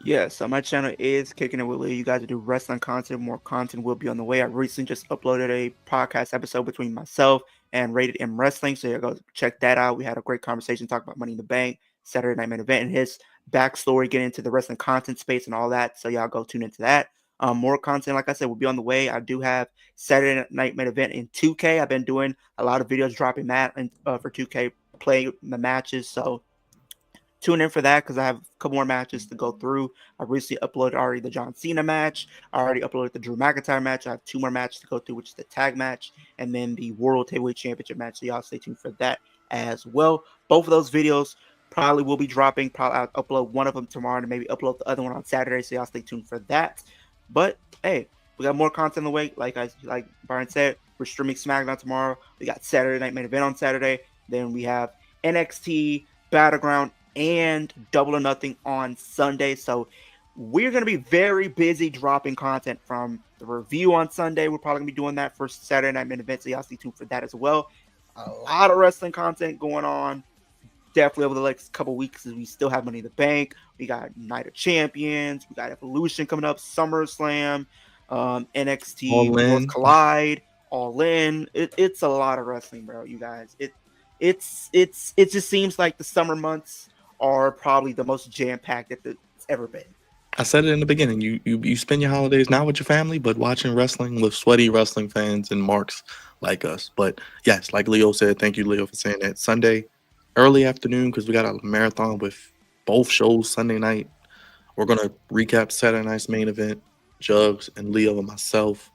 Speaker 2: Yeah, so my channel is Kicking It with Leo. You guys do wrestling content. More content will be on the way. I recently just uploaded a podcast episode between myself and Rated M Wrestling, so you go check that out. We had a great conversation, talk about Money in the Bank, Saturday Night Main Event, and his backstory, get into the wrestling content space and all that. So y'all go tune into that. More content, like I said, will be on the way. I do have Saturday Night Main Event in 2K. I've been doing a lot of videos dropping that for 2K, playing the matches. So tune in for that because I have a couple more matches to go through. I recently uploaded already the John Cena match. I already uploaded the Drew McIntyre match. I have 2 more matches to go through, which is the tag match and then the World Heavyweight Championship match. So y'all stay tuned for that as well. Both of those videos probably will be dropping. Probably I'll upload one of them tomorrow and maybe upload the other one on Saturday. So y'all stay tuned for that. But hey, we got more content in the way. Like Brian said, we're streaming SmackDown tomorrow. We got Saturday Night Main Event on Saturday. Then we have NXT Battleground and Double or Nothing on Sunday. So we're going to be very busy dropping content from the review on Sunday. We're probably going to be doing that for Saturday Night Main Event. So y'all stay tuned for that as well. A lot of wrestling content going on. Definitely over the next couple weeks, as we still have Money in the Bank. We got Night of Champions. We got Evolution coming up, SummerSlam, NXT Worlds Collide, All In. It's a lot of wrestling, bro. You guys, it just seems like the summer months are probably the most jam-packed that it's ever been.
Speaker 1: I said it in the beginning. You spend your holidays not with your family, but watching wrestling with sweaty wrestling fans and marks like us. But yes, like Leo said, thank you, Leo, for saying that. Sunday, early afternoon, because we got a marathon with both shows Sunday night. We're going to recap Saturday night's main event. Jugs and Leo and myself,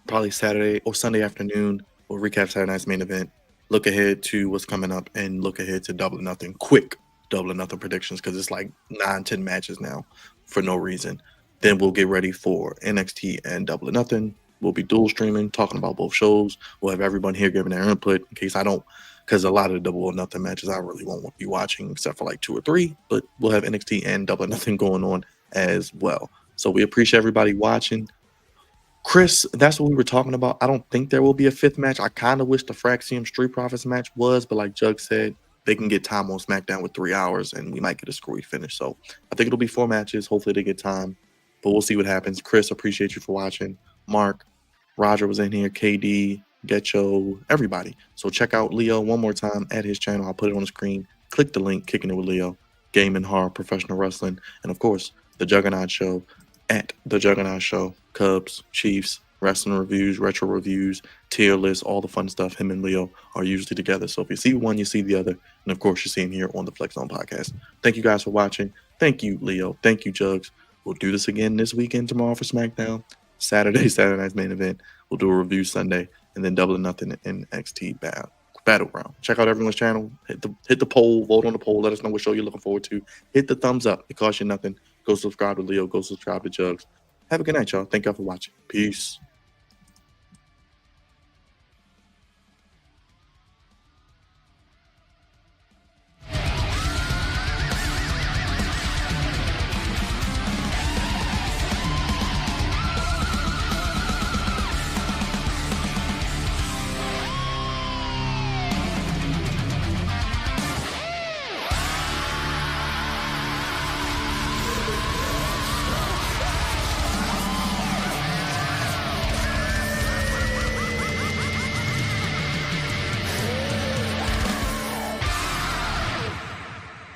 Speaker 1: probably Saturday or Sunday afternoon, we'll recap Saturday night's main event. Look ahead to what's coming up and look ahead to Double or Nothing. Quick Double or Nothing predictions because it's like 9-10 matches now for no reason. Then we'll get ready for NXT and Double or Nothing. We'll be dual streaming, talking about both shows. We'll have everyone here giving their input in case I don't, because a lot of the Double or Nothing matches I really won't be watching except for like 2 or 3, but we'll have NXT and Double or Nothing going on as well. So we appreciate everybody watching. Chris, that's what we were talking about. I don't think there will be a 5th match. I kind of wish the Fraxium Street Profits match was, but like Jug said, they can get time on SmackDown with 3 hours, and we might get a screwy finish. So I think it'll be 4 matches. Hopefully they get time, but we'll see what happens. Chris, appreciate you for watching. Mark, Roger was in here, KD, Getcho, everybody. So check out Leo one more time at his channel. I'll put it on the screen. Click the link, Kicking It with Leo, Gaming, Horror, Professional Wrestling, and of course, The Juggernaut Show at The Juggernaut Show. Cubs, Chiefs, wrestling reviews, retro reviews, tier lists, all the fun stuff. Him and Leo are usually together. So if you see one, you see the other. And of course, you see him here on the Flex Zone podcast. Thank you guys for watching. Thank you, Leo. Thank you, Jugs. We'll do this again this weekend tomorrow for SmackDown. Saturday night's main event. We'll do a review Sunday, and then Double or Nothing in NXT Battleground. Check out everyone's channel. Hit the poll. Vote on the poll. Let us know what show you're looking forward to. Hit the thumbs up. It costs you nothing. Go subscribe to Leo. Go subscribe to Jugs. Have a good night, y'all. Thank y'all for watching. Peace.